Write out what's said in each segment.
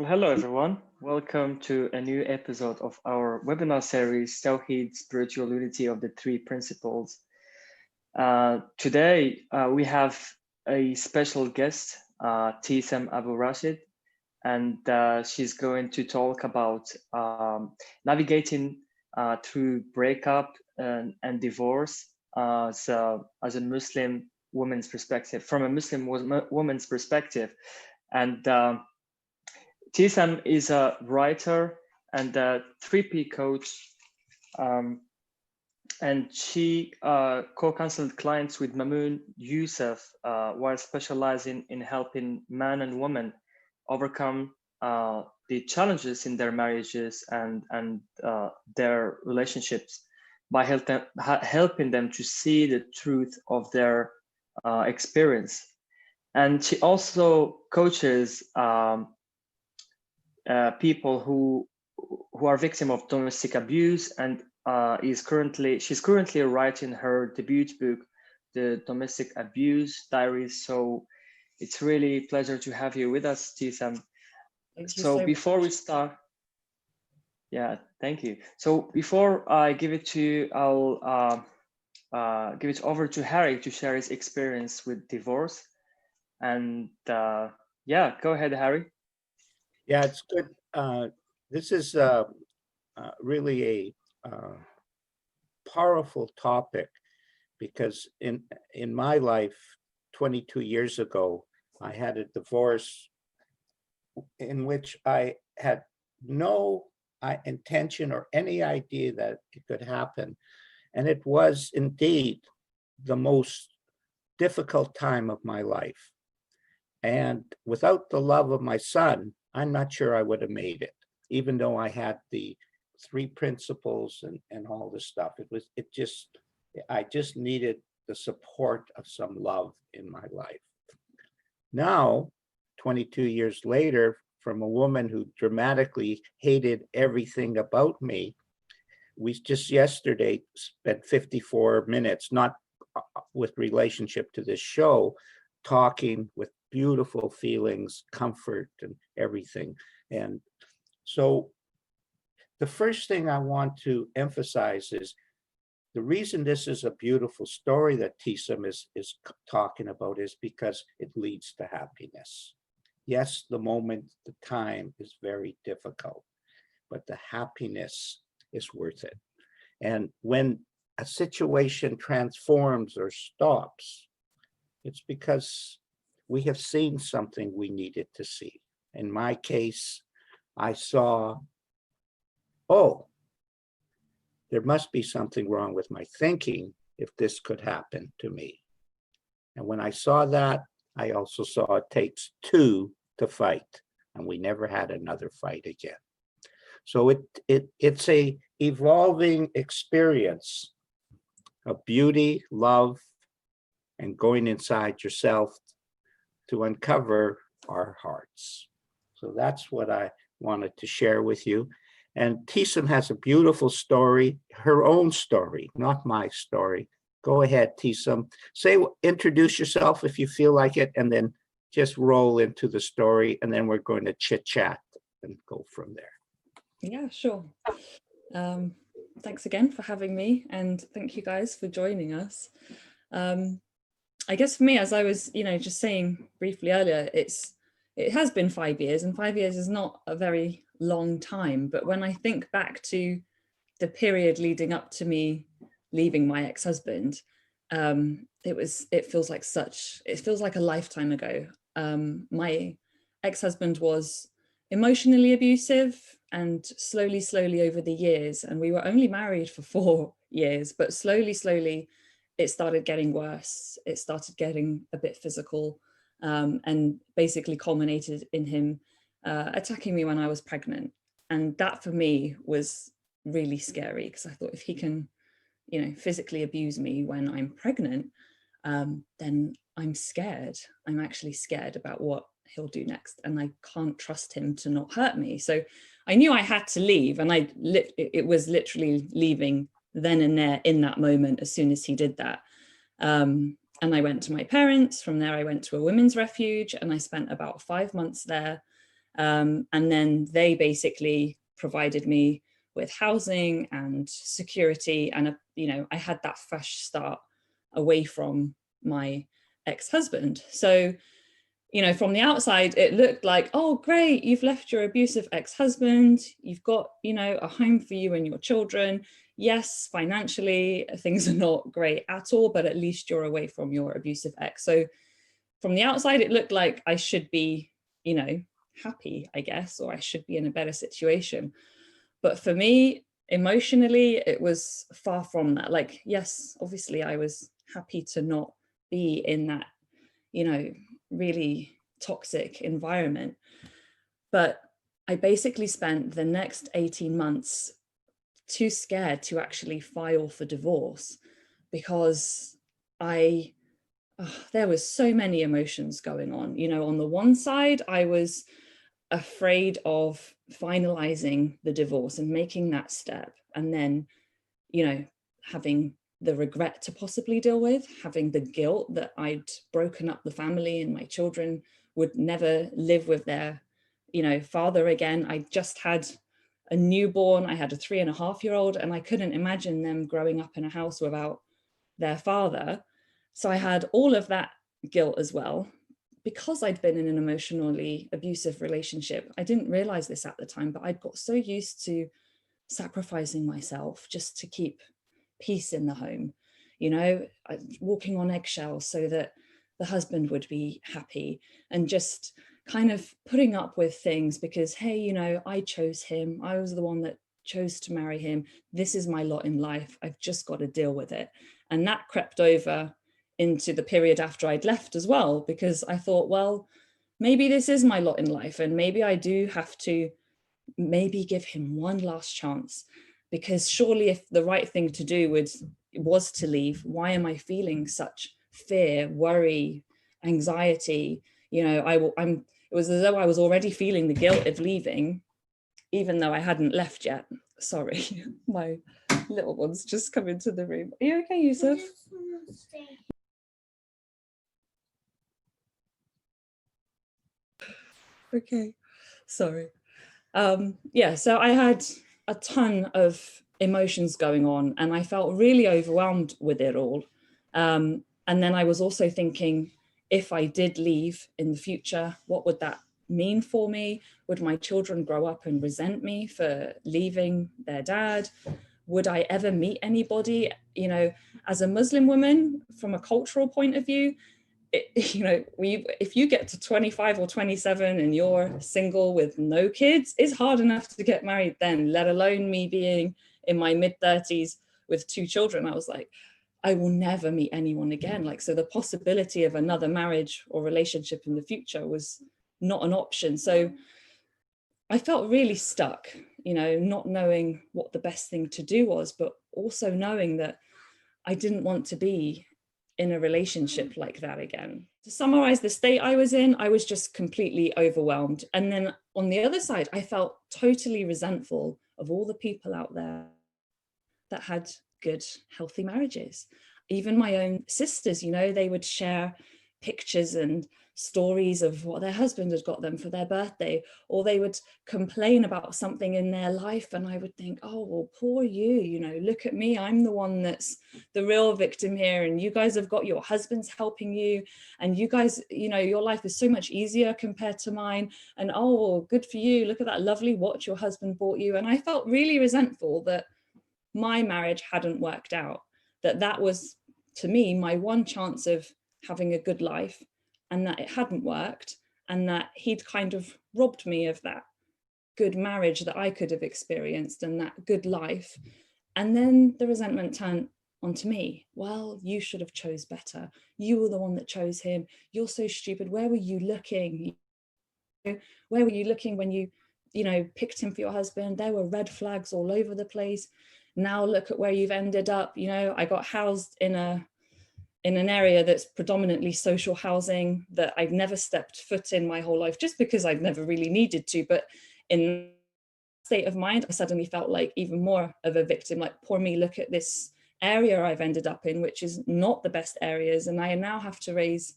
Well, hello everyone. Welcome to a new episode of our webinar series, Tawhid, Spiritual Unity of the Three Principles. Today, we have a special guest, Ptissem Abourachid, and she's going to talk about navigating through breakup and divorce as a Muslim woman's perspective, from a Muslim woman's perspective. And Ptissem is a writer and a 3P coach, and she co-counseled clients with Mamoun Youssef while specializing in helping men and women overcome the challenges in their marriages and their relationships by helping them to see the truth of their experience. And she also coaches people who are victim of domestic abuse, and she's currently writing her debut book, The Domestic Abuse Diaries. So it's really a pleasure to have you with us, Ptissem. So before we start, thank you. So before I give it to you, I'll give it over to Harry to share his experience with divorce. And go ahead, Harry. Yeah, it's good. This is really a powerful topic, because in my life, 22 years ago, I had a divorce in which I had no intention or any idea that it could happen. And it was indeed the most difficult time of my life. And without the love of my son, I'm not sure I would have made it, even though I had the three principles and all this stuff. I just needed the support of some love in my life. Now, 22 years later, from a woman who dramatically hated everything about me, we just yesterday spent 54 minutes, not with relationship to this show, talking with beautiful feelings, comfort, and everything. And so the first thing I want to emphasize is the reason this is a beautiful story that Ptissem is talking about is because it leads to happiness. Yes, the moment, the time is very difficult, but the happiness is worth it. And when a situation transforms or stops, it's because we have seen something we needed to see. In my case, I saw, oh, there must be something wrong with my thinking if this could happen to me. And when I saw that, I also saw it takes two to fight, and we never had another fight again. So it's a evolving experience of beauty, love, and going inside yourself to uncover our hearts. So that's what I wanted to share with you. And Ptissem has a beautiful story, her own story, not my story. Go ahead, Ptissem. Introduce yourself if you feel like it, and then just roll into the story, and then we're going to chit chat and go from there. Yeah, sure. Thanks again for having me, and thank you guys for joining us. I guess for me, as I was, just saying briefly earlier, it has been 5 years, and 5 years is not a very long time. But when I think back to the period leading up to me leaving my ex-husband, it feels like a lifetime ago. My ex-husband was emotionally abusive, and slowly over the years, and we were only married for 4 years, but slowly, it started getting worse. It started getting a bit physical, and basically culminated in him attacking me when I was pregnant. And that for me was really scary, because I thought, if he can, physically abuse me when I'm pregnant, then I'm scared. I'm actually scared about what he'll do next, and I can't trust him to not hurt me. So I knew I had to leave, and it was literally leaving then and there in that moment as soon as he did that. And I went to my parents. From there, I went to a women's refuge, and I spent about 5 months there. And then they basically provided me with housing and security, and I had that fresh start away from my ex-husband. So from the outside, it looked like, oh, great, you've left your abusive ex-husband, you've got, a home for you and your children. Yes, financially, things are not great at all, but at least you're away from your abusive ex. So from the outside, it looked like I should be, happy, I guess, or I should be in a better situation. But for me, emotionally, it was far from that. Like, yes, obviously I was happy to not be in that, really toxic environment. But I basically spent the next 18 months too scared to actually file for divorce, because there was so many emotions going on. On the one side, I was afraid of finalizing the divorce and making that step, and then, having the regret to possibly deal with, having the guilt that I'd broken up the family and my children would never live with their, father again. I just had a newborn, I had a 3.5-year-old, and I couldn't imagine them growing up in a house without their father. So I had all of that guilt as well. Because I'd been in an emotionally abusive relationship, I didn't realize this at the time, but I'd got so used to sacrificing myself just to keep peace in the home, walking on eggshells so that the husband would be happy, and just kind of putting up with things because, hey, I chose him. I was the one that chose to marry him. This is my lot in life. I've just got to deal with it. And that crept over into the period after I'd left as well, because I thought, well, maybe this is my lot in life, and maybe I do have to maybe give him one last chance, because surely if the right thing to do was to leave, why am I feeling such fear, worry, anxiety? It was as though I was already feeling the guilt of leaving, even though I hadn't left yet. Sorry, my little one's just come into the room. Are you okay, Yusuf? Okay, sorry. So I had a ton of emotions going on, and I felt really overwhelmed with it all. And then I was also thinking, if I did leave in the future, what would that mean for me? Would my children grow up and resent me for leaving their dad? Would I ever meet anybody? As a Muslim woman, from a cultural point of view, if you get to 25 or 27 and you're single with no kids, it's hard enough to get married then, let alone me being in my mid-30s with 2 children. I was like, I will never meet anyone again. So the possibility of another marriage or relationship in the future was not an option. So I felt really stuck, not knowing what the best thing to do was, but also knowing that I didn't want to be in a relationship like that again. To summarize the state I was in, I was just completely overwhelmed. And then on the other side, I felt totally resentful of all the people out there that had good, healthy marriages. Even my own sisters, they would share pictures and stories of what their husband had got them for their birthday, or they would complain about something in their life, and I would think, oh, well, poor you, look at me, I'm the one that's the real victim here, and you guys have got your husbands helping you, and you guys, your life is so much easier compared to mine, and oh, well, good for you, look at that lovely watch your husband bought you. And I felt really resentful that my marriage hadn't worked out, that was, to me, my one chance of having a good life, and that it hadn't worked, and that he'd kind of robbed me of that good marriage that I could have experienced and that good life. And then the resentment turned onto me. Well, you should have chose better. You were the one that chose him. You're so stupid. Where were you looking? Where were you looking when you picked him for your husband? There were red flags all over the place. Now look at where you've ended up. I got housed in an area that's predominantly social housing that I've never stepped foot in my whole life, just because I've never really needed to. But in state of mind, I suddenly felt like even more of a victim, like, poor me, look at this area I've ended up in, which is not the best areas. And I now have to raise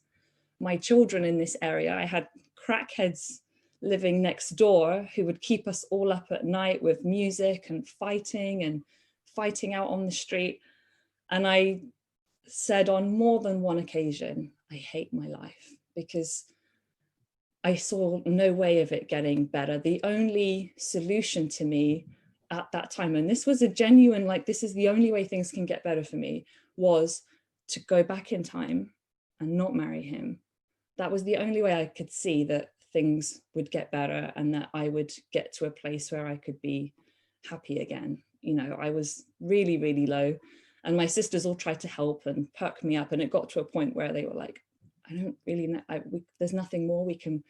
my children in this area. I had crackheads living next door who would keep us all up at night with music and fighting out on the street. And I said on more than one occasion, I hate my life, because I saw no way of it getting better. The only solution to me at that time, and this was a genuine, like, this is the only way things can get better for me, was to go back in time and not marry him. That was the only way I could see that things would get better and that I would get to a place where I could be happy again. You know, I was really, really low, and my sisters all tried to help and perk me up. And it got to a point where they were like, I don't really know, there's nothing more we can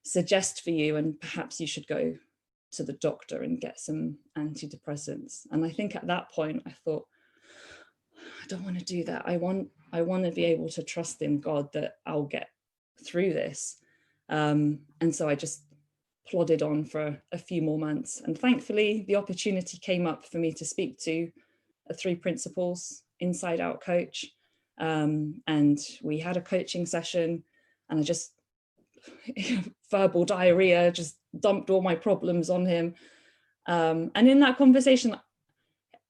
suggest for you, and perhaps you should go to the doctor and get some antidepressants. And I think at that point I thought, I don't want to do that. I want to be able to trust in God that I'll get through this. And so I just plodded on for a few more months. And thankfully, the opportunity came up for me to speak to a 3 Principles Inside Out coach. And we had a coaching session, and I just, verbal diarrhea, just dumped all my problems on him. And in that conversation,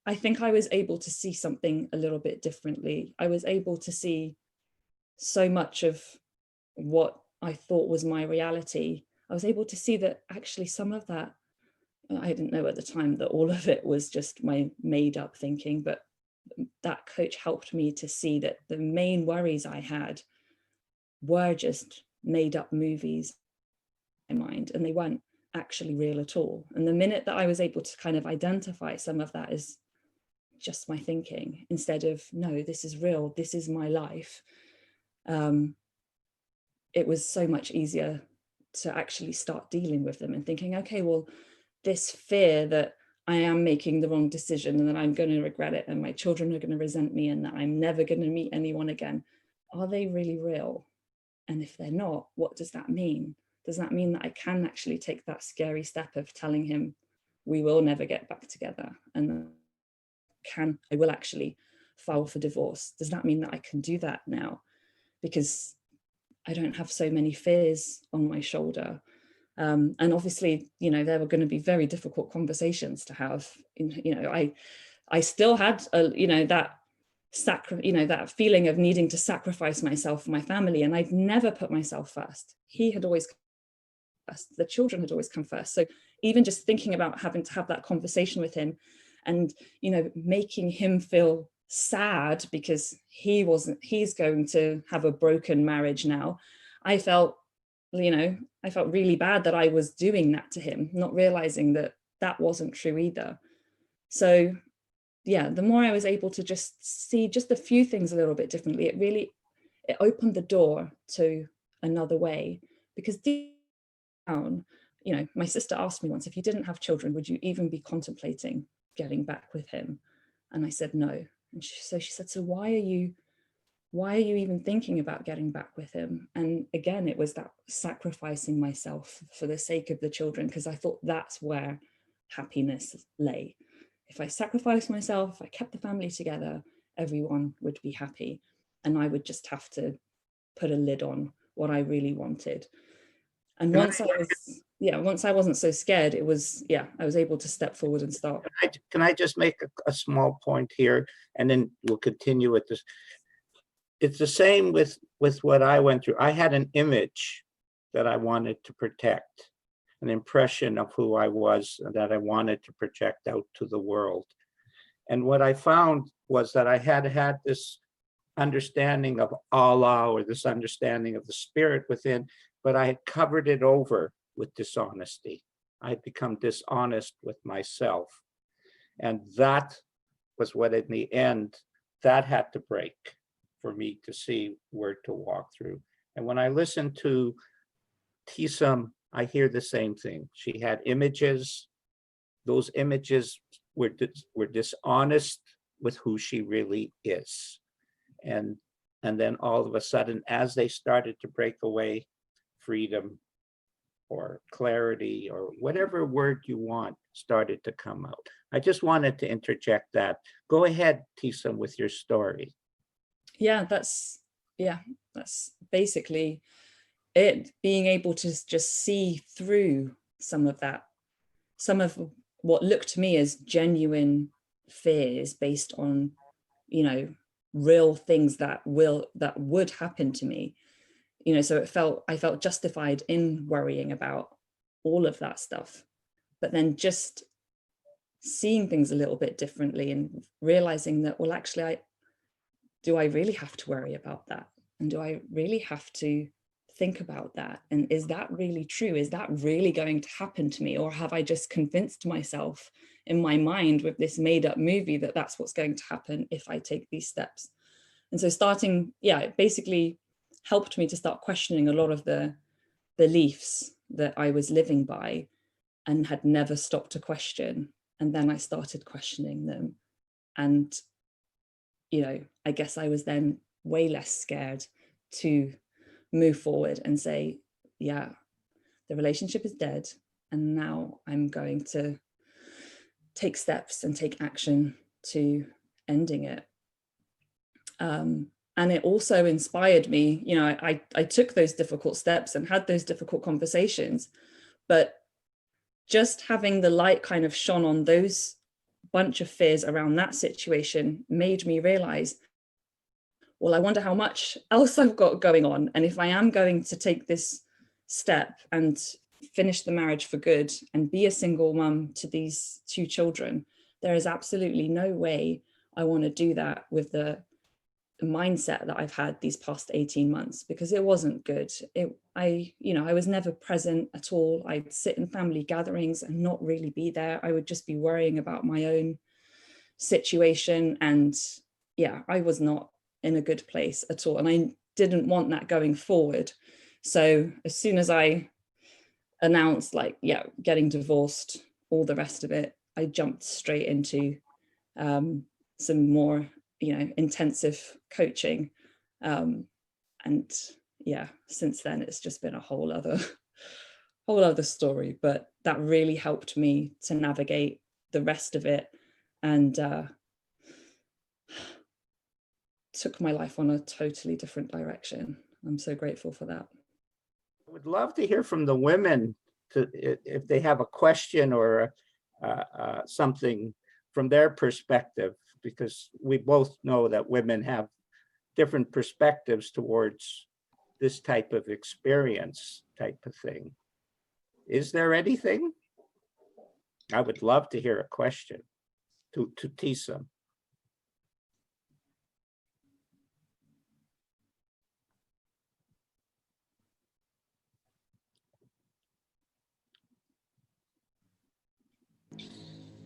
I think I was able to see something a little bit differently. I was able to see so much of what I thought was my reality. I was able to see that actually some of that, I didn't know at the time that all of it was just my made up thinking, but that coach helped me to see that the main worries I had were just made up movies in my mind, and they weren't actually real at all. And the minute that I was able to kind of identify some of that as just my thinking, instead of, no, this is real, this is my life, it was so much easier to actually start dealing with them and thinking, okay, well, this fear that I am making the wrong decision and that I'm going to regret it and my children are going to resent me and that I'm never going to meet anyone again, are they really real? And if they're not, what does that mean? Does that mean that I can actually take that scary step of telling him we will never get back together, and I will actually file for divorce? Does that mean that I can do that now? Because I don't have so many fears on my shoulder. And obviously, you know, there were going to be very difficult conversations to have. You know, I still had, that that feeling of needing to sacrifice myself for my family, and I'd never put myself first. He had always come first. The children had always come first. So even just thinking about having to have that conversation with him, and making him feel sad because he's going to have a broken marriage now, I felt really bad that I was doing that to him, not realizing that that wasn't true either. So yeah, the more I was able to just see just a few things a little bit differently, it opened the door to another way. Because deep down, my sister asked me once, if you didn't have children, would you even be contemplating getting back with him? And I said no. And she said, so why are you even thinking about getting back with him? And again, it was that sacrificing myself for the sake of the children, because I thought that's where happiness lay. If I sacrificed myself, if I kept the family together, everyone would be happy. And I would just have to put a lid on what I really wanted. And once I wasn't so scared, I was able to step forward and start. Can I just make a small point here, and then we'll continue with this. It's the same with what I went through. I had an image that I wanted to protect, an impression of who I was that I wanted to project out to the world. And what I found was that I had this understanding of Allah, or this understanding of the spirit within, but I had covered it over with dishonesty. I had become dishonest with myself. And that was what, in the end, that had to break for me to see where to walk through. And when I listen to Ptissem, I hear the same thing. She had images. Those images were dishonest with who she really is. And then all of a sudden, as they started to break away, freedom or clarity or whatever word you want started to come out. I just wanted to interject that. Go ahead, Ptissem, with your story. Yeah, that's basically it being able to just see through some of that, some of what looked to me as genuine fears based on, you know, real things that would happen to me, you know. So I felt justified in worrying about all of that stuff, but then just seeing things a little bit differently and realizing that, well, actually, do I really have to worry about that? And do I really have to think about that? And is that really true? Is that really going to happen to me? Or have I just convinced myself in my mind with this made up movie that that's what's going to happen if I take these steps? And so starting, yeah, it basically helped me to start questioning a lot of the beliefs that I was living by and had never stopped to question. And then I started questioning them. And, you know, I guess I was then way less scared to move forward and say, yeah, the relationship is dead. And now I'm going to take steps and take action to ending it. And it also inspired me, you know, I took those difficult steps and had those difficult conversations, but just having the light kind of shone on those bunch of fears around that situation made me realize, well, I wonder how much else I've got going on. And if I am going to take this step and finish the marriage for good and be a single mum to these 2 children, there is absolutely no way I want to do that with the mindset that I've had these past 18 months, because it wasn't good. I was never present at all. I'd sit in family gatherings and not really be there. I would just be worrying about my own situation. And yeah, I was not in a good place at all. And I didn't want that going forward. So as soon as I announced, like, yeah, getting divorced, all the rest of it, I jumped straight into some more, you know, intensive coaching. And yeah, since then it's just been a whole other story, but that really helped me to navigate the rest of it and took my life on a totally different direction. I'm so grateful for that. I would love to hear from the women if they have a question or something from their perspective, because we both know that women have different perspectives towards this type of experience type of thing. Is there anything? I would love to hear a question to Ptissem.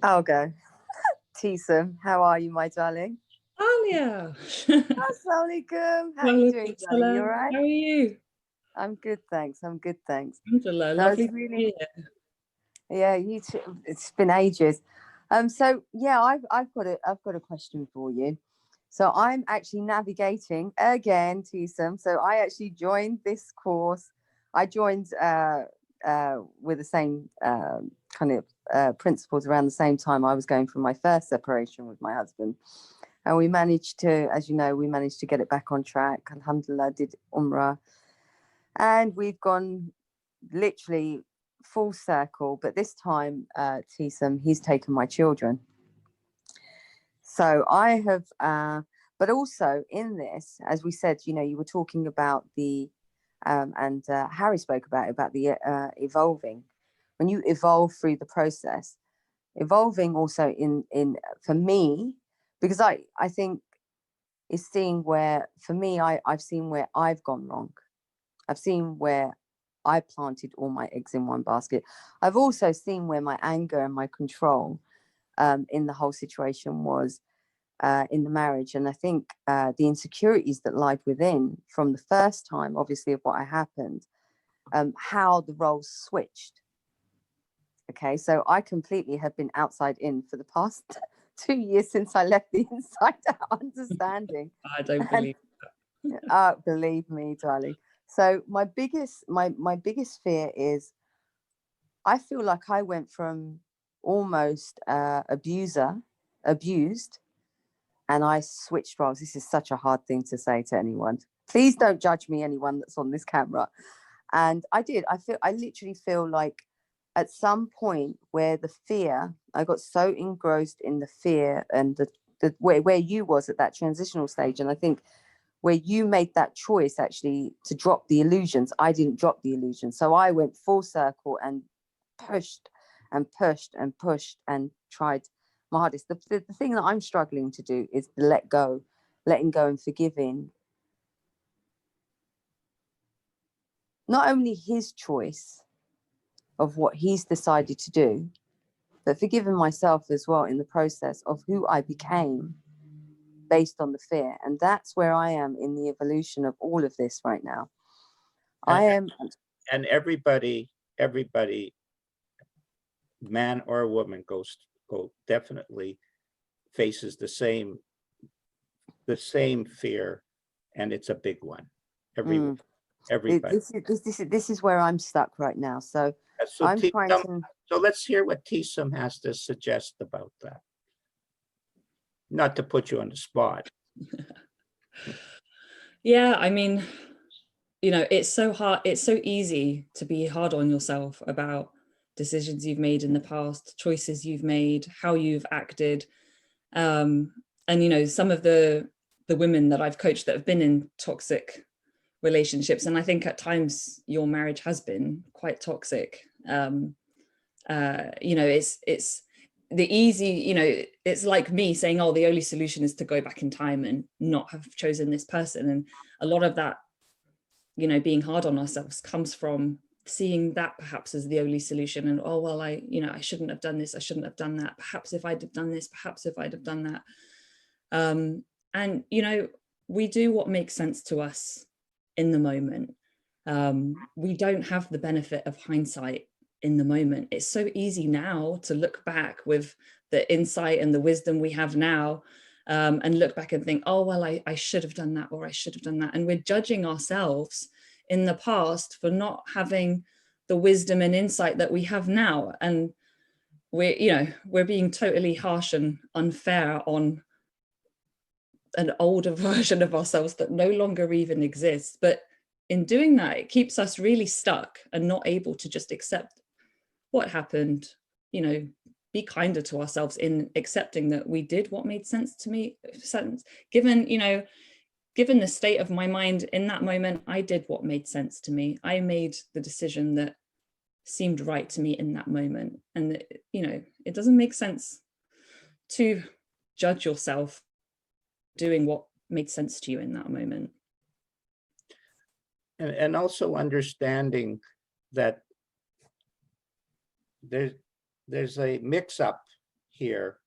I'll go. Ptissem, how are you, my darling? Alia. Assalamualaikum. How are you doing, darling? You all right? How are you? I'm good, thanks. I'm good, thanks. Alhamdulillah, lovely to really, be here. Yeah, you too. It's been ages. So yeah, I've got a question for you. So I'm actually navigating again, Ptissem. So I actually joined this course. I joined with the same kind of principles around the same time I was going through my first separation with my husband. And we managed to, as you know, get it back on track. Alhamdulillah, did Umrah. And we've gone literally full circle. But this time, Ptissem, he's taken my children. So I have, but also in this, as we said, you know, you were talking about the, and Harry spoke about the evolving. When you evolve through the process, evolving also in for me, because I think is seeing where, for me, I've seen where I've gone wrong. I've seen where I planted all my eggs in one basket. I've also seen where my anger and my control in the whole situation was in the marriage. And I think the insecurities that lied within from the first time, obviously, of what happened, how the roles switched. Okay, so I completely have been outside in for the past 2 years since I left the inside out understanding. I don't believe that. Believe me, darling. So my biggest fear is I feel like I went from almost abused, and I switched roles. This is such a hard thing to say to anyone. Please don't judge me, anyone that's on this camera. And I literally feel like at some point where the fear, I got so engrossed in the fear and the where you was at that transitional stage. And I think where you made that choice actually to drop the illusions, I didn't drop the illusions. So I went full circle and pushed and pushed and pushed and tried my hardest. The thing that I'm struggling to do is to letting go and forgiving not only his choice of what he's decided to do, but forgiving myself as well in the process of who I became based on the fear. And that's where I am in the evolution of all of this right now. And everybody, man or woman, definitely faces the same fear, and it's a big one. Everybody. This is where I'm stuck right now. So I'm trying to. So let's hear what Ptissem has to suggest about that. Not to put you on the spot. Yeah, I mean, you know, it's so hard. It's so easy to be hard on yourself about decisions you've made in the past, choices you've made, how you've acted. And, you know, some of the women that I've coached that have been in toxic relationships, and I think at times your marriage has been quite toxic. You know, it's the easy, you know, it's like me saying, oh, the only solution is to go back in time and not have chosen this person. And a lot of that, you know, being hard on ourselves comes from seeing that perhaps as the only solution. And, oh, well, I shouldn't have done this. I shouldn't have done that. Perhaps if I'd have done this, perhaps if I'd have done that. And, you know, we do what makes sense to us in the moment. We don't have the benefit of hindsight in the moment. It's so easy now to look back with the insight and the wisdom we have now, and look back and think, oh, well, I should have done that, or I should have done that. And we're judging ourselves in the past for not having the wisdom and insight that we have now. And we're being totally harsh and unfair on an older version of ourselves that no longer even exists. But in doing that, it keeps us really stuck and not able to just accept what happened, you know, be kinder to ourselves in accepting that we did what made sense to me. Given the state of my mind in that moment, I did what made sense to me. I made the decision that seemed right to me in that moment. And, you know, it doesn't make sense to judge yourself doing what made sense to you in that moment. And also understanding that there's a mix-up here,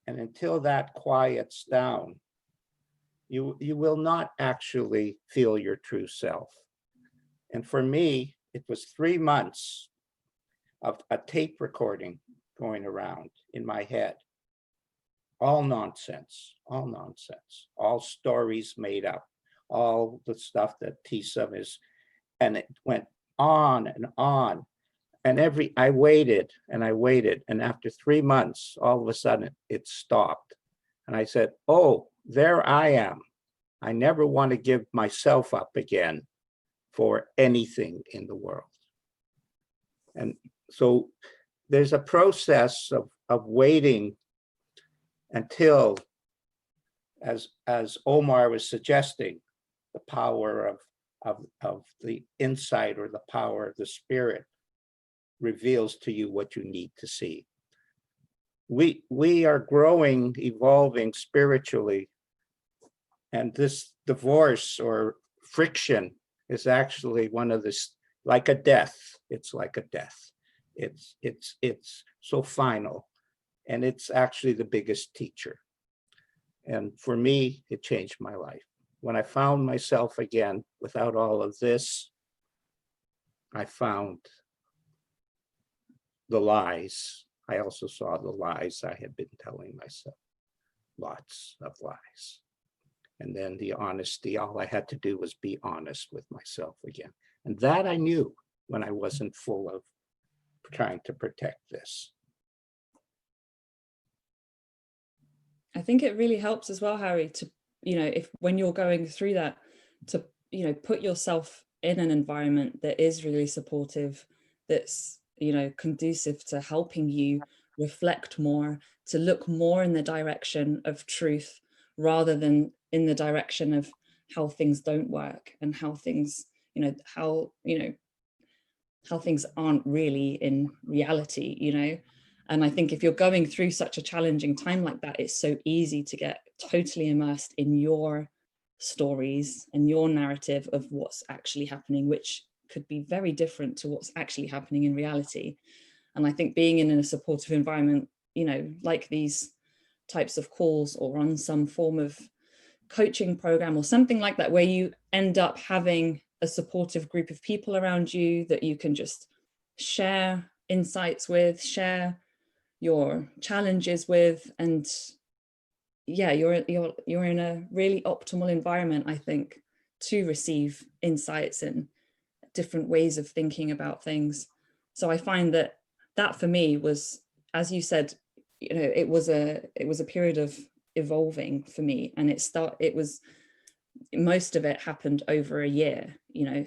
and until that quiets down, you will not actually feel your true self. And for me, it was 3 months of a tape recording going around in my head. All nonsense, all stories made up, all the stuff that Ptissem is, and it went on and on. And I waited, and after 3 months, all of a sudden it stopped. And I said, oh, there I am. I never want to give myself up again for anything in the world. And so there's a process of waiting until, as Omar was suggesting, the power of the insight or the power of the spirit reveals to you what you need to see. We are growing, evolving spiritually, and this divorce or friction is actually one of this, like a death. It's like a death. It's so final, and it's actually the biggest teacher. And for me, it changed my life. When I found myself again without all of this, I found the lies. I also saw the lies I had been telling myself, lots of lies. And then the honesty, all I had to do was be honest with myself again. And that I knew when I wasn't full of trying to protect this. I think it really helps as well, Harry, to, you know, when you're going through that, to, you know, put yourself in an environment that is really supportive, that's, you know, conducive to helping you reflect more, to look more in the direction of truth rather than in the direction of how things don't work and how things, how things aren't really in reality, And I think if you're going through such a challenging time like that, it's so easy to get totally immersed in your stories and your narrative of what's actually happening, which could be very different to what's actually happening in reality. And I think being in a supportive environment, like these types of calls or on some form of coaching program or something like that, where you end up having a supportive group of people around you that you can just share insights with, share your challenges with, and yeah, you're in a really optimal environment, I think, to receive insights and different ways of thinking about things. So I find that for me was, as you said, it was a period of evolving for me, and most of it happened over a year,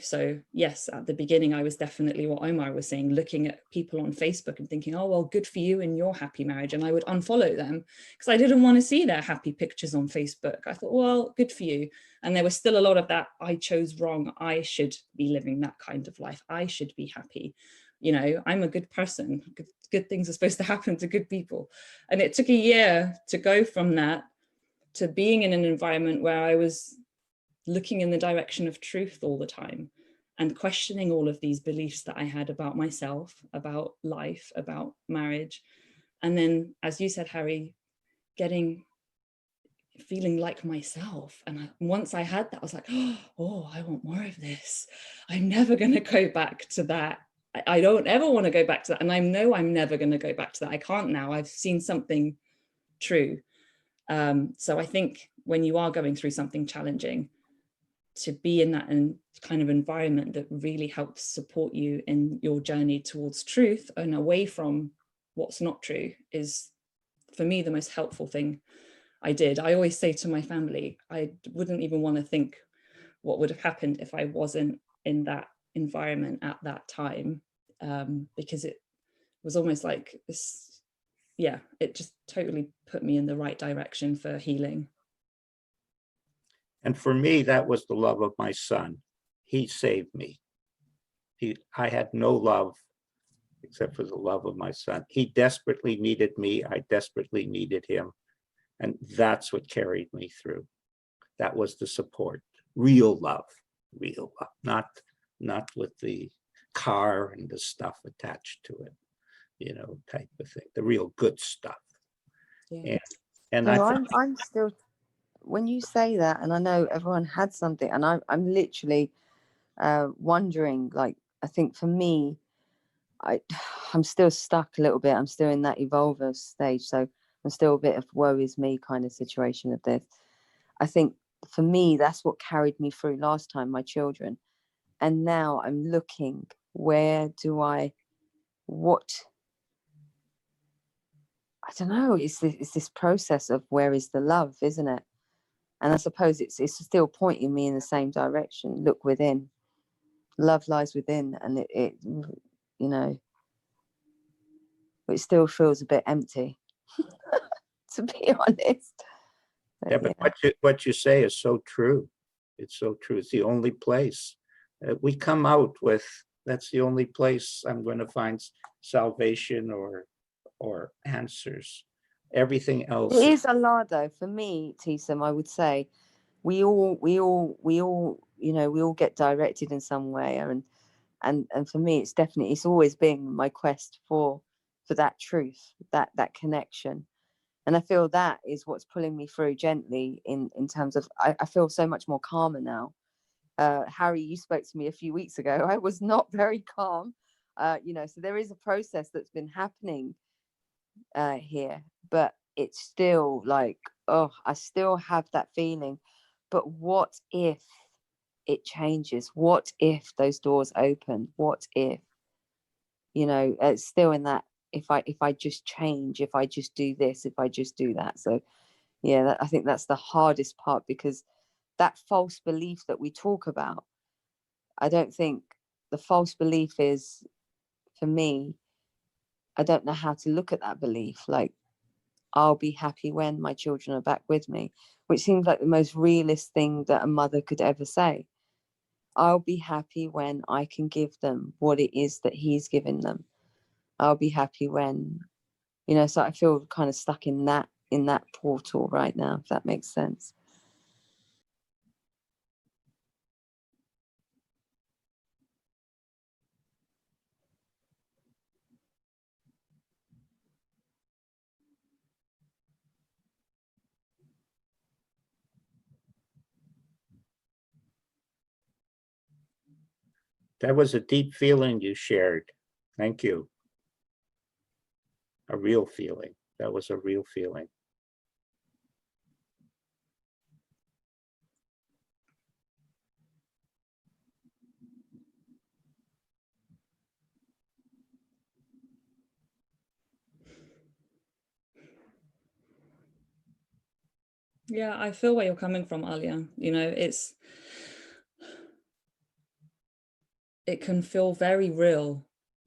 so yes, at the beginning I was definitely what Omar was saying, looking at people on Facebook and thinking, oh well, good for you in your happy marriage, and I would unfollow them because I didn't want to see their happy pictures on Facebook. I thought, well, good for you. And there was still a lot of that, I chose wrong, I should be living that kind of life, I should be happy, I'm a good person, good things are supposed to happen to good people. And it took a year to go from that to being in an environment where I was looking in the direction of truth all the time and questioning all of these beliefs that I had about myself, about life, about marriage. And then, as you said, Harry, feeling like myself. And once I had that, I was like, oh, I want more of this. I'm never going to go back to that. I don't ever want to go back to that. And I know I'm never going to go back to that. I can't now. I've seen something true. So I think when you are going through something challenging, to be in that kind of environment that really helps support you in your journey towards truth and away from what's not true is, for me, the most helpful thing I did. I always say to my family, I wouldn't even want to think what would have happened if I wasn't in that environment at that time, because it was almost like this, yeah, it just totally put me in the right direction for healing. And for me, that was the love of my son. He saved me. I had no love except for the love of my son. He desperately needed me. I desperately needed him. And that's what carried me through. That was the support, real love, not with the car and the stuff attached to it, type of thing, the real good stuff. Yeah. And well, I'm still, when you say that, and I know everyone had something, and I'm literally wondering, like, I think for me, I'm still stuck a little bit. I'm still in that evolver stage. So I'm still a bit of woe is me kind of situation of this. I think for me, that's what carried me through last time, my children. And now I'm looking, I don't know, it's this process of where is the love, isn't it? And I suppose it's still pointing me in the same direction. Look within. Love lies within, and it it still feels a bit empty, to be honest. But what you say is so true. It's so true. It's the only place we come out with. That's the only place I'm going to find salvation or answers. Everything else. It is a lot, though. For me, Ptissem, I would say we all get directed in some way, and for me, it's always been my quest for that truth, that connection. And I feel that is what's pulling me through gently in terms of, I feel so much more calmer now. Harry, you spoke to me a few weeks ago. I was not very calm, so there is a process that's been happening here, but it's still like, I still have that feeling. But what if it changes? What if those doors open? What if, it's still in that, if I just change, if I just do this, if I just do that. So yeah, I think that's the hardest part, because that false belief that we talk about, I don't think the false belief is, for me, I don't know how to look at that belief. Like, I'll be happy when my children are back with me, which seems like the most realist thing that a mother could ever say. I'll be happy when I can give them what it is that he's given them. I'll be happy when, you know, so I feel kind of stuck in that portal right now, if that makes sense. That was a deep feeling you shared. Thank you. A real feeling. That was a real feeling. Yeah, I feel where you're coming from, Alia. You know, it can feel very real.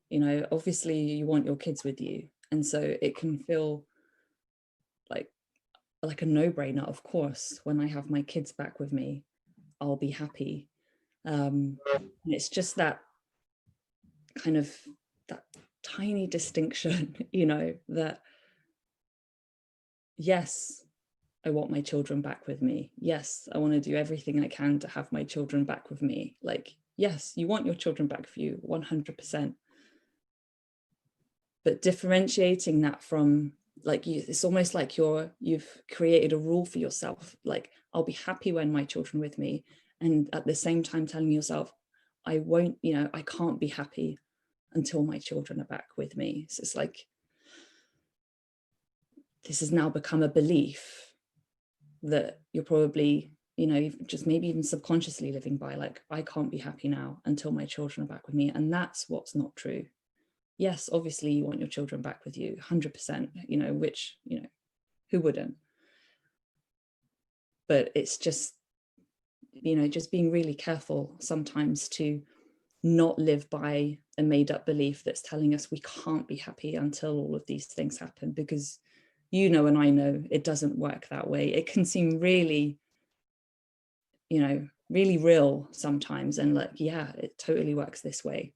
You know, obviously you want your kids with you. And so it can feel like a no-brainer. Of course, when I have my kids back with me, I'll be happy. And it's just that kind of that tiny distinction, you know, that yes, I want my children back with me. Yes, I want to do everything I can to have my children back with me. Like, yes, you want your children back with you 100%. But differentiating that from like, it's almost like you've created a rule for yourself. Like, I'll be happy when my children are with me. And at the same time telling yourself, I won't, you know, I can't be happy until my children are back with me. So it's like, this has now become a belief that you're probably, you know, just maybe even subconsciously living by, like, I can't be happy now until my children are back with me. And that's what's not true. Yes, obviously you want your children back with you 100%, you know, which, you know, who wouldn't? But it's just, you know, just being really careful sometimes to not live by a made up belief that's telling us we can't be happy until all of these things happen, because you know, and I know it doesn't work that way. It can seem really, you know, really real sometimes. And like, yeah, it totally works this way.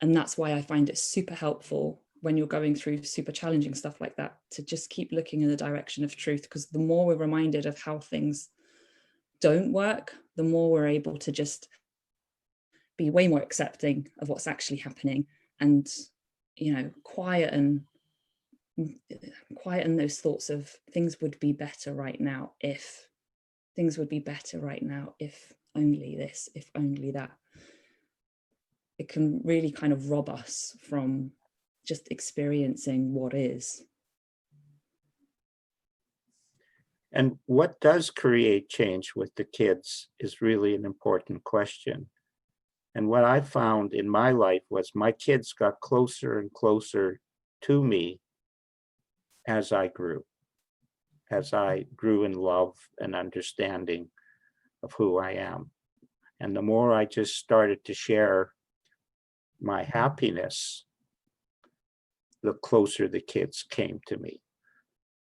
And that's why I find it super helpful when you're going through super challenging stuff like that, to just keep looking in the direction of truth, because the more we're reminded of how things don't work, the more we're able to just be way more accepting of what's actually happening, and, you know, quieten those thoughts of things would be better right now if, things would be better right now if only this, if only that. It can really kind of rob us from just experiencing what is. And what does create change with the kids is really an important question. And what I found in my life was my kids got closer and closer to me as I grew in love and understanding of who I am. And the more I just started to share my happiness, the closer the kids came to me.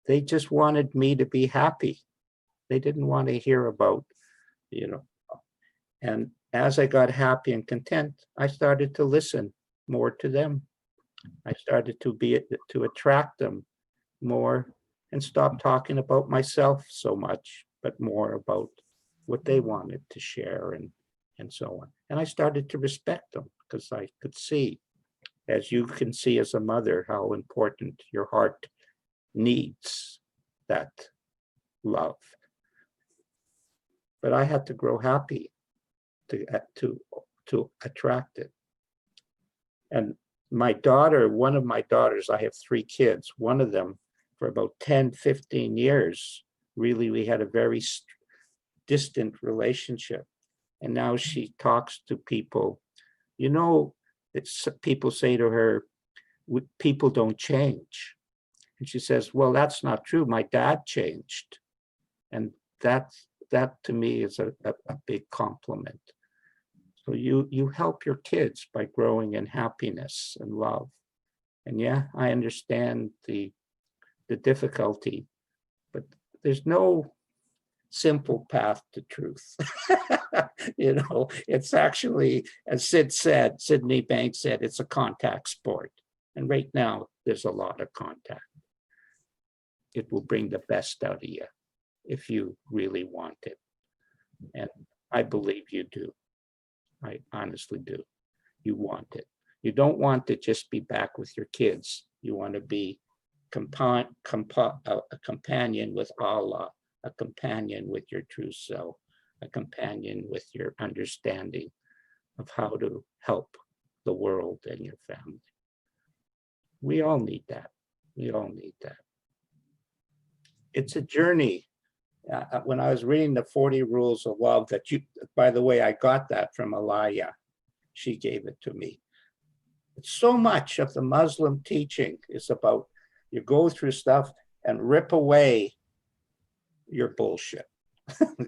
They just wanted me to be happy. They didn't want to hear about, you know, and as I got happy and content, I started to listen more to them. I started to attract them more and stop talking about myself so much, but more about what they wanted to share and so on. And I started to respect them because I could see, as you can see as a mother, how important your heart needs that love. But I had to grow happy to attract it. And my daughter, one of my daughters, I have 3 kids, one of them for about 10, 15 years, really, we had a very distant relationship. And now she talks to people, you know, people say to her, people don't change. And she says, well, that's not true. My dad changed. And that's that to me is a big compliment. So you help your kids by growing in happiness and love. And yeah, I understand the difficulty, but there's no simple path to truth. You know, it's actually, as Sydney Banks said, it's a contact sport. And right now, there's a lot of contact. It will bring the best out of you if you really want it. And I believe you do. I honestly do. You want it. You don't want to just be back with your kids. You want to be a companion with Allah, a companion with your true self, a companion with your understanding of how to help the world and your family. We all need that. We all need that. It's a journey. When I was reading the 40 Rules of Love, that you, by the way, I got that from Alaya. She gave it to me. So much of the Muslim teaching is about you go through stuff and rip away your bullshit.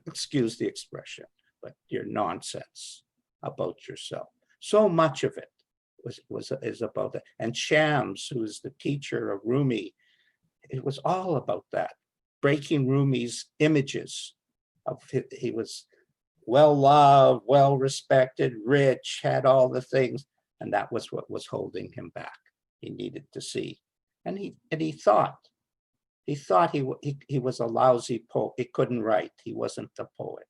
Excuse the expression, but your nonsense about yourself. So much of it is about that. And Shams, who is the teacher of Rumi, it was all about that, breaking Rumi's images of he was well loved, well respected, rich, had all the things, and that was what was holding him back. He needed to see, and he thought he was a lousy poet. He couldn't write. He wasn't the poet.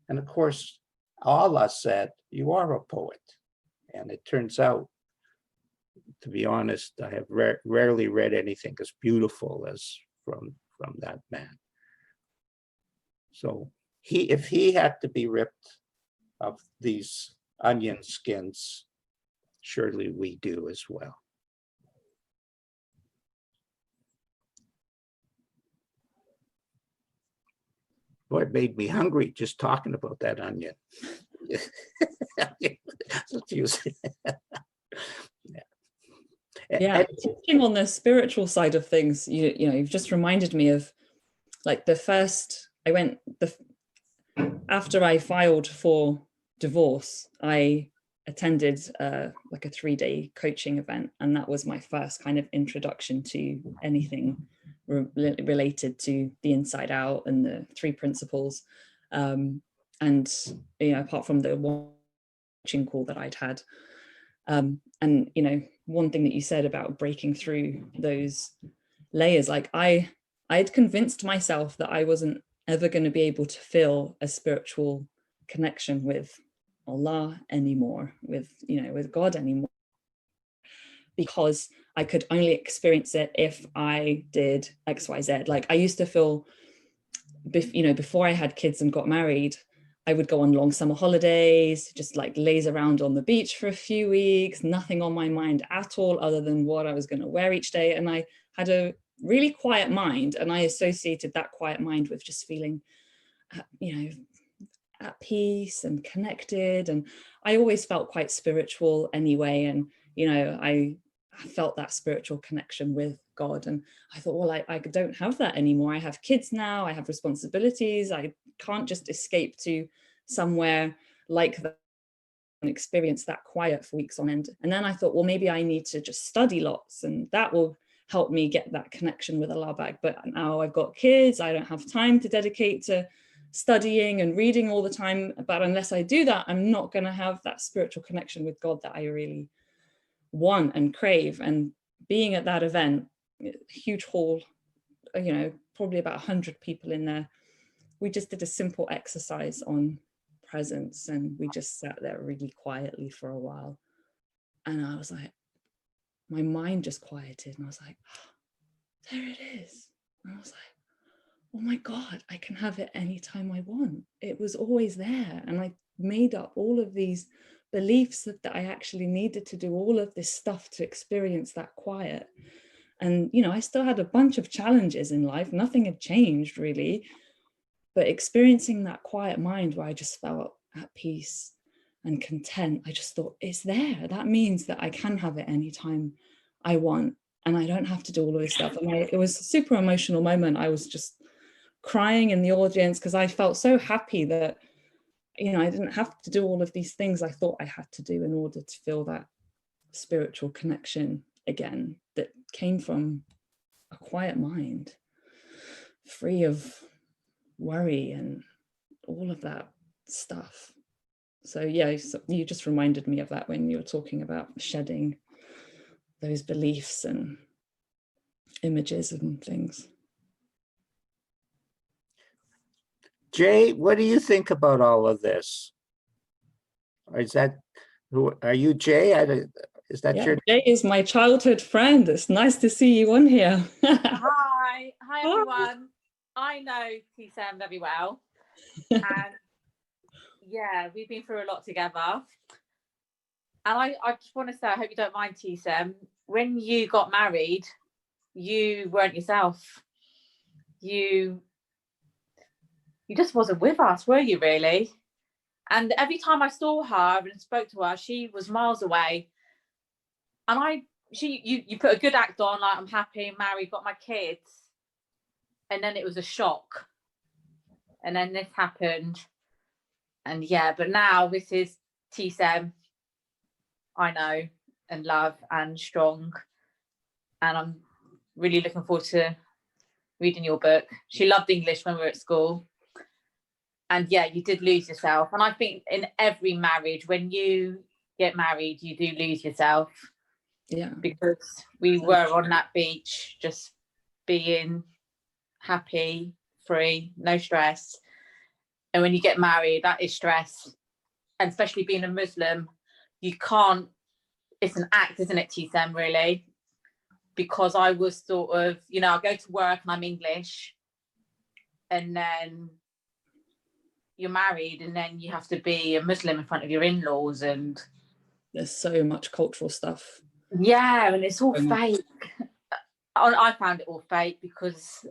And of course, Allah said, "You are a poet." And it turns out, to be honest, I have rarely read anything as beautiful as from that man. So if he had to be ripped of these onion skins, surely we do as well. Boy, it made me hungry just talking about that onion. Yeah, touching on the spiritual side of things, you know, you've just reminded me of like after I filed for divorce, I attended like a 3-day coaching event, and that was my first kind of introduction to anything related to the inside out and the 3 principles. And you know, apart from the one coaching call that I'd had, and you know, one thing that you said about breaking through those layers, like I'd convinced myself that I wasn't ever going to be able to feel a spiritual connection with Allah anymore, with God anymore, because I could only experience it if I did XYZ. Like I used to feel, before I had kids and got married, I would go on long summer holidays, just like laze around on the beach for a few weeks, nothing on my mind at all other than what I was going to wear each day. And I had a really quiet mind, and I associated that quiet mind with just feeling, at peace and connected. And I always felt quite spiritual anyway. And, I felt that spiritual connection with God. And I thought, well, I don't have that anymore. I have kids now, I have responsibilities. I can't just escape to somewhere like that and experience that quiet for weeks on end. And then I thought, well, maybe I need to just study lots, and that will help me get that connection with Allah back. But now I've got kids, I don't have time to dedicate to studying and reading all the time. But unless I do that, I'm not going to have that spiritual connection with God that I really want and crave. And being at that event, huge hall, probably about 100 people in there, we just did a simple exercise on presence, and we just sat there really quietly for a while. And I was like, my mind just quieted, and I was like, oh, there it is. And I was like, oh my God, I can have it anytime I want. It was always there. And I made up all of these beliefs that I actually needed to do all of this stuff to experience that quiet. And, I still had a bunch of challenges in life. Nothing had changed really, but experiencing that quiet mind where I just felt at peace and content, I just thought, it's there. That means that I can have it anytime I want, and I don't have to do all of this stuff. And it was a super emotional moment. I was just crying in the audience because I felt so happy that, you know, I didn't have to do all of these things I thought I had to do in order to feel that spiritual connection again that came from a quiet mind, free of worry and all of that stuff. So yeah, so you just reminded me of that when you were talking about shedding those beliefs and images and things. Jay, what do you think about all of this? Or is that, who are you, Jay? Is that Yeah, your? Jay is my childhood friend. It's nice to see you on here. Hi everyone. I know Ptissem very well, and yeah, we've been through a lot together. And I just want to say, I hope you don't mind, Ptissem, when you got married, you weren't yourself. You just wasn't with us, were you really? And every time I saw her and spoke to her, she was miles away. And you put a good act on, like, I'm happy, married, got my kids. And then it was a shock. And then this happened. And yeah, but now this is Ptissem, I know, and love and strong. And I'm really looking forward to reading your book. She loved English when we were at school. And yeah, you did lose yourself. And I think in every marriage, when you get married, you do lose yourself. Yeah. Because we were on that beach, just being happy, free, no stress. And when you get married, that is stress. And especially being a Muslim, you can't, it's an act, isn't it, Ptissem, really? Because I was sort of, you know, I go to work and I'm English, and then you're married, and then you have to be a Muslim in front of your in-laws, and there's so much cultural stuff. Yeah, and it's all fake. I found it all fake because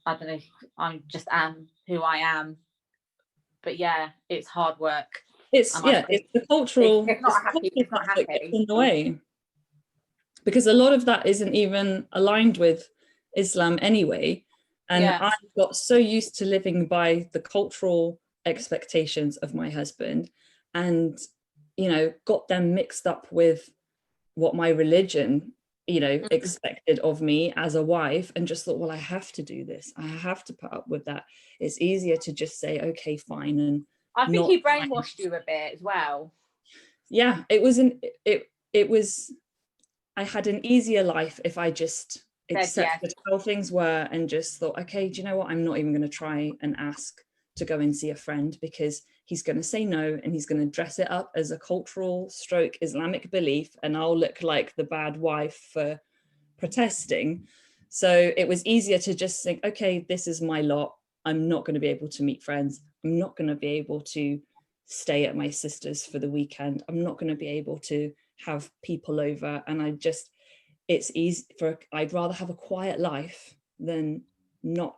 I don't know, I just am who I am. But yeah, it's hard work. It's it's the cultural. It's not happy. It's not happy. That gets in the way, because a lot of that isn't even aligned with Islam anyway. And I got so used to living by the cultural expectations of my husband, and you know, got them mixed up with what my religion, you know, expected of me as a wife, and just thought, well, I have to do this. I have to put up with that. It's easier to just say, okay, fine. And I think he brainwashed you a bit as well. Yeah, it was, I had an easier life if I just accepted how things were and just thought, okay, do you know what? I'm not even going to try and ask to go and see a friend, because he's going to say no, and he's going to dress it up as a cultural stroke Islamic belief, and I'll look like the bad wife for protesting. So it was easier to just think, okay, this is my lot. I'm not going to be able to meet friends. I'm not going to be able to stay at my sister's for the weekend. I'm not going to be able to have people over. And it's easy I'd rather have a quiet life than not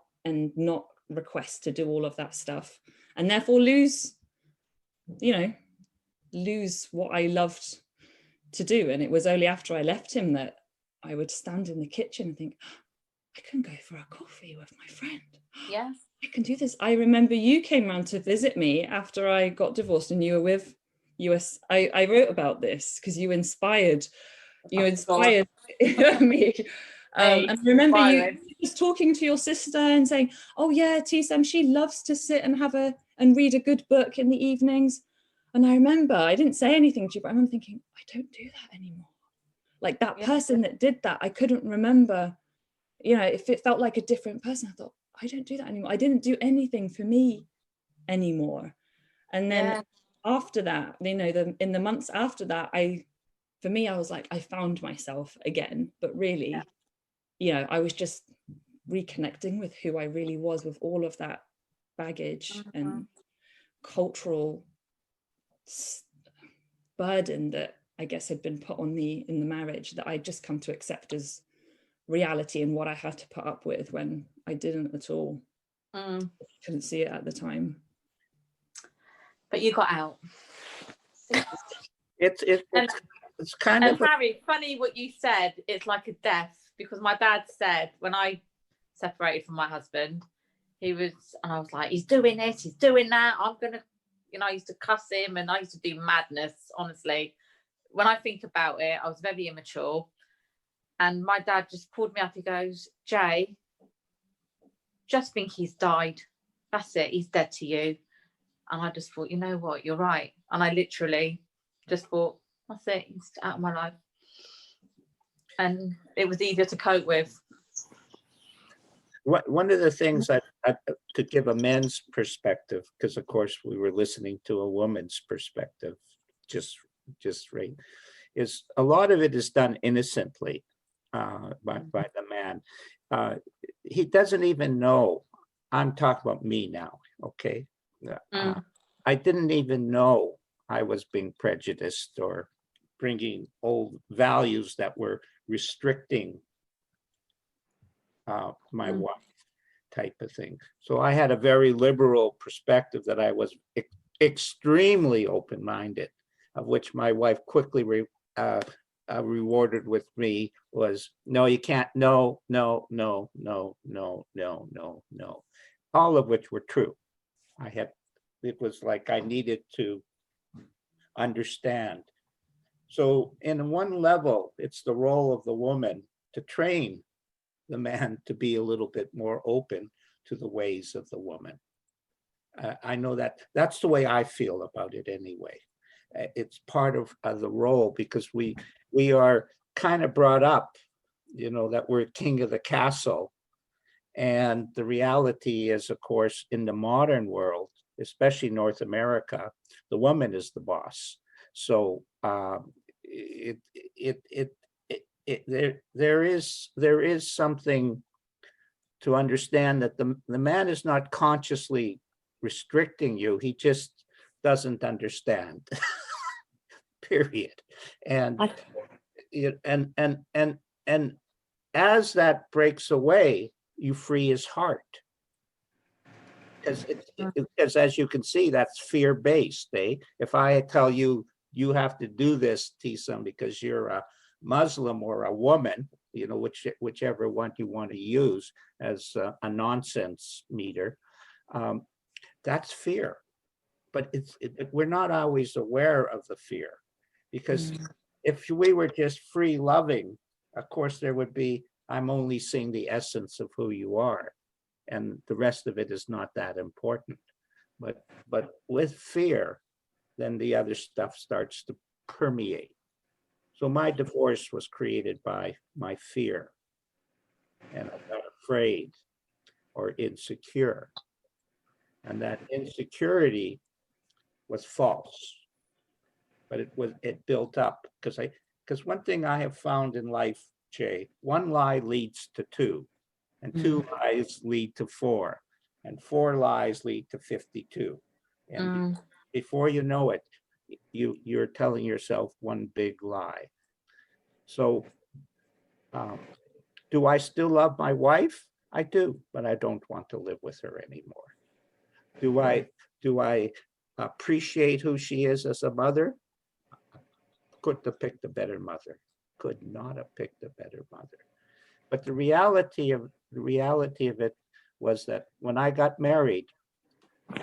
request to do all of that stuff, and therefore lose what I loved to do. And it was only after I left him that I would stand in the kitchen and think, I can go for a coffee with my friend. Yes, I can do this. I remember you came round to visit me after I got divorced, and you were with US. I wrote about this because you inspired me. And remember you just talking to your sister and saying, oh yeah, Ptissem, she loves to sit and read a good book in the evenings. And I remember, I didn't say anything to you, but I remember thinking, I don't do that anymore. Like that person that did that, I couldn't remember, you know, if it felt like a different person. I thought, I don't do that anymore. I didn't do anything for me anymore. And then after that, you know, in the months after that, for me, I was like, I found myself again. But really, you know, I was just reconnecting with who I really was, with all of that baggage and cultural burden that I guess had been put on me in the marriage, that I just come to accept as reality and what I had to put up with, when I didn't at all. Couldn't see it at the time. But you got out. It's kind of Harry, funny what you said. It's like a death, because my dad said when I separated from my husband, and I was like, he's doing this, he's doing that. I'm going to, I used to cuss him and I used to do madness, honestly. When I think about it, I was very immature. And my dad just pulled me up. He goes, Jay, just think he's died. That's it. He's dead to you. And I just thought, you know what? You're right. And I literally just thought, that's it. He's out of my life. And it was easier to cope with. One of the things to give a man's perspective, because of course we were listening to a woman's perspective, just right, is a lot of it is done innocently by the man. He doesn't even know. I'm talking about me now, okay? I didn't even know I was being prejudiced or bringing old values that were restricting my wife, type of thing. So I had a very liberal perspective that I was extremely open-minded, of which my wife quickly rewarded with me was, no, you can't, no, no, no, no, no, no, no, no, all of which were true. It was like I needed to understand. So in one level, it's the role of the woman to train the man to be a little bit more open to the ways of the woman. I know that's the way I feel about it anyway. It's part of the role, because we are kind of brought up, that we're king of the castle. And the reality is, of course, in the modern world, especially North America, the woman is the boss. So there is something to understand, that the man is not consciously restricting you. He just doesn't understand. Period. And as that breaks away, you free his heart. Because as you can see, that's fear-based. If I tell you, you have to do this, Ptissem, because you're a Muslim or a woman, whichever one you want to use as a nonsense meter, that's fear. But we're not always aware of the fear, because if we were just free loving, of course there would be, I'm only seeing the essence of who you are, and the rest of it is not that important. But with fear, then the other stuff starts to permeate. So my divorce was created by my fear, and I got afraid or insecure, and that insecurity was false, but it built up, because one thing I have found in life, Jay, one lie leads to two, and two lies lead to four, and four lies lead to 52, and before you know it, you're telling yourself one big lie. So do I still love my wife? I do, but I don't want to live with her anymore. Do I appreciate who she is as a mother? Couldn't have picked a better mother. Could not have picked a better mother. But the reality of it was that when I got married,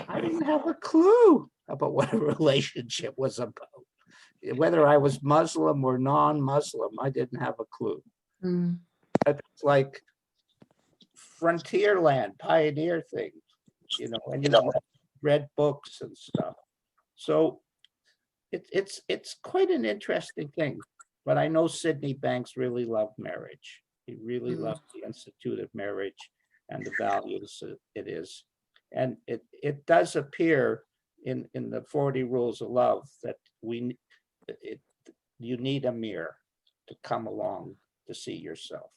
I didn't have a clue about what a relationship was about. Whether I was Muslim or non-Muslim, I didn't have a clue. It's like frontier land, pioneer things, and read books and stuff. So it's quite an interesting thing. But I know Sydney Banks really loved marriage. He really loved the Institute of Marriage and the values it is. And it does appear in the 40 Rules of Love that you need a mirror to come along to see yourself.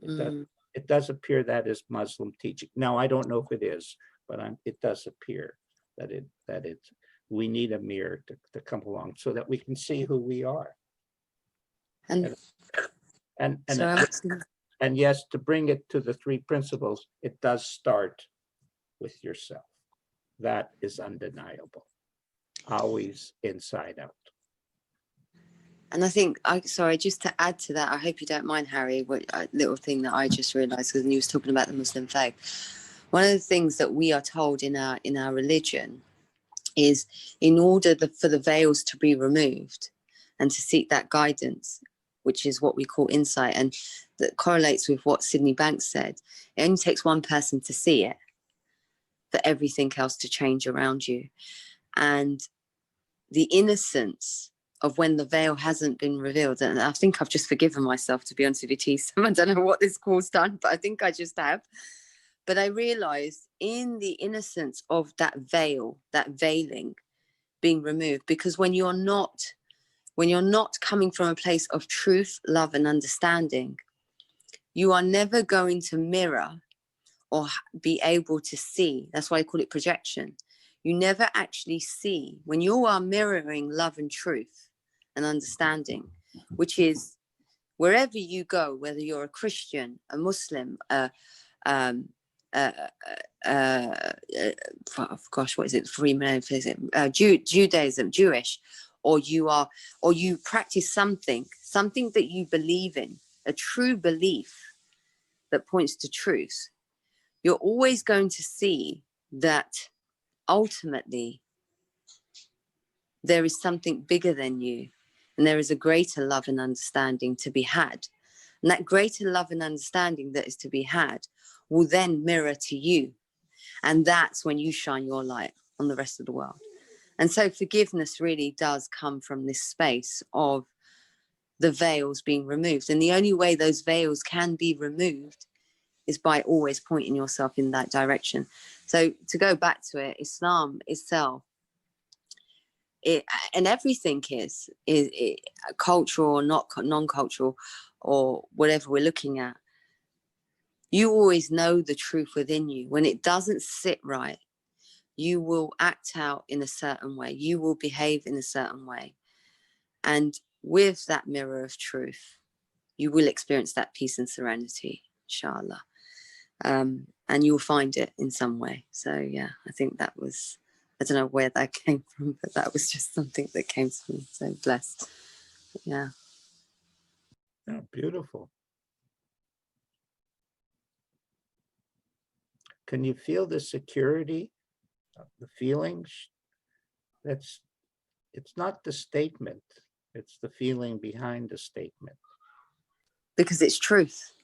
It does appear that is Muslim teaching. Now, I don't know if it is, but it does appear that we need a mirror to come along so that we can see who we are. And yes, to bring it to the three principles, it does start with yourself. That is undeniable. Always inside out. And I think, sorry, just to add to that, I hope you don't mind, Harry, little thing that I just realised when you was talking about the Muslim faith. One of the things that we are told in our religion is, in order for the veils to be removed and to seek that guidance, which is what we call insight, and that correlates with what Sydney Banks said, it only takes one person to see it for everything else to change around you. And the innocence of when the veil hasn't been revealed, and I think I've just forgiven myself, to be honest with you, Ptissem. I don't know what this call's done, but I think I just have. But I realized in the innocence of that veil, that veiling being removed, because when you're not coming from a place of truth, love, and understanding, you are never going to mirror or be able to see. That's why I call it projection. You never actually see when you are mirroring love and truth and understanding, which is wherever you go, whether you're a Christian, a Muslim, gosh, what is it? Judaism, Jewish, or you practice something that you believe in, a true belief that points to truth. You're always going to see that ultimately there is something bigger than you, and there is a greater love and understanding to be had. And that greater love and understanding that is to be had will then mirror to you. And that's when you shine your light on the rest of the world. And so forgiveness really does come from this space of the veils being removed. And the only way those veils can be removed is by always pointing yourself in that direction. So to go back to it, Islam itself, and everything is cultural or not non-cultural or whatever we're looking at, you always know the truth within you. When it doesn't sit right, you will act out in a certain way. You will behave in a certain way. And with that mirror of truth, you will experience that peace and serenity, inshallah. And you'll find it in some way. So yeah, I think that was, I don't know where that came from, but that was just something that came to me. So blessed. Yeah. Oh, beautiful. Can you feel the security, the feelings? It's not the statement, it's the feeling behind the statement. Because it's truth.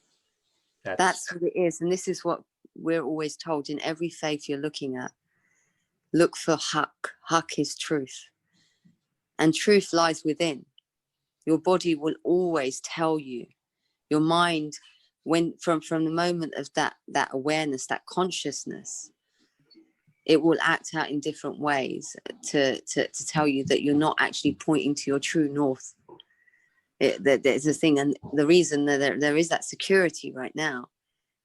That's what it is. And this is what we're always told in every faith you're looking at. Look for haq. Haq is truth. And truth lies within. Your body will always tell you. Your mind, when from the moment of that awareness, that consciousness, it will act out in different ways to tell you that you're not actually pointing to your true north. There's a thing, and the reason that there is that security right now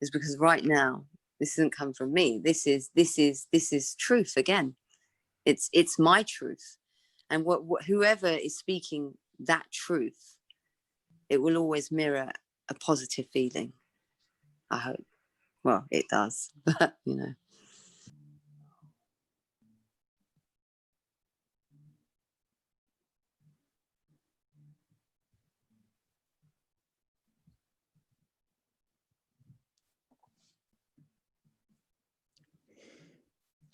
is because right now, this doesn't come from me. This is truth again. It's my truth, and whoever is speaking that truth, it will always mirror a positive feeling. I hope. Well, it does, but you know.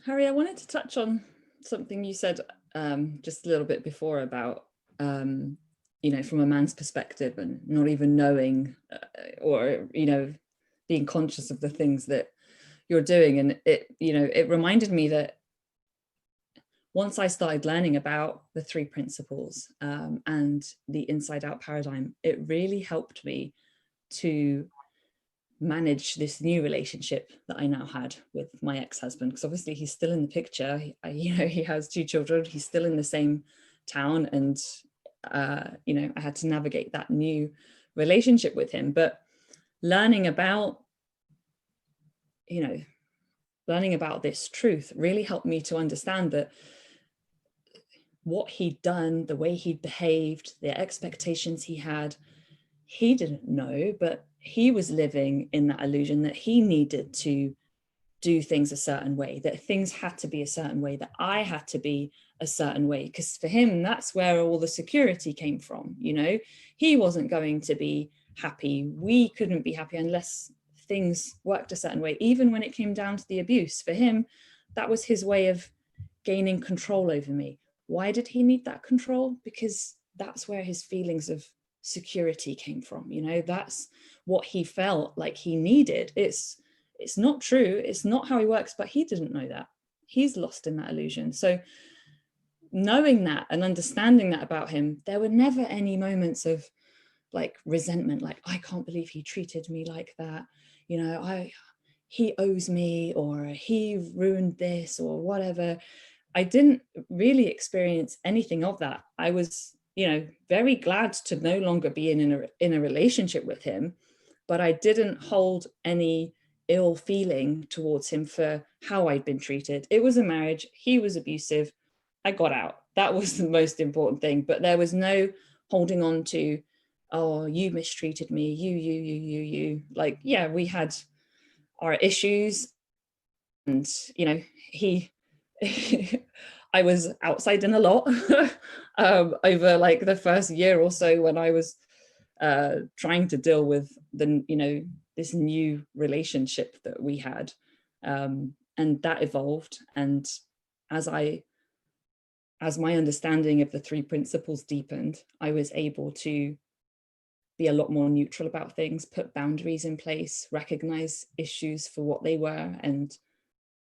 Harry, I wanted to touch on something you said just a little bit before about, you know, from a man's perspective and not even knowing or, you know, being conscious of the things that you're doing. And it, you know, it reminded me that once I started learning about the 3 principles and the inside out paradigm, it really helped me to manage this new relationship that I now had with my ex-husband, because obviously he's still in the picture. You know, he has 2 children, he's still in the same town, and you know, I had to navigate that new relationship with him. But learning about, you know, learning about this truth really helped me to understand that what he'd done, the way he'd behaved, the expectations he had, he didn't know, but he was living in that illusion that he needed to do things a certain way, that things had to be a certain way, that I had to be a certain way. Because for him, that's where all the security came from. You know, he wasn't going to be happy. We couldn't be happy unless things worked a certain way, even when it came down to the abuse. For him, that was his way of gaining control over me. Why did he need that control? Because that's where his feelings of security came from. You know, that's what he felt like he needed. It's not true. It's not how he works, but he didn't know that. He's lost in that illusion. So knowing that and understanding that about him, there were never any moments of like resentment, like, I can't believe he treated me like that. You know, he owes me, or he ruined this, or whatever. I didn't really experience anything of that. I was, you know, very glad to no longer be in a relationship with him, but I didn't hold any ill feeling towards him for how I'd been treated. It was a marriage. He was abusive. I got out. That was the most important thing. But there was no holding on to, oh, you mistreated me, you. Like, yeah, we had our issues, and, you know, I was outside a lot over like the first year or so when I was trying to deal with this new relationship that we had, and that evolved. And as my understanding of the three principles deepened, I was able to be a lot more neutral about things, put boundaries in place, recognize issues for what they were, and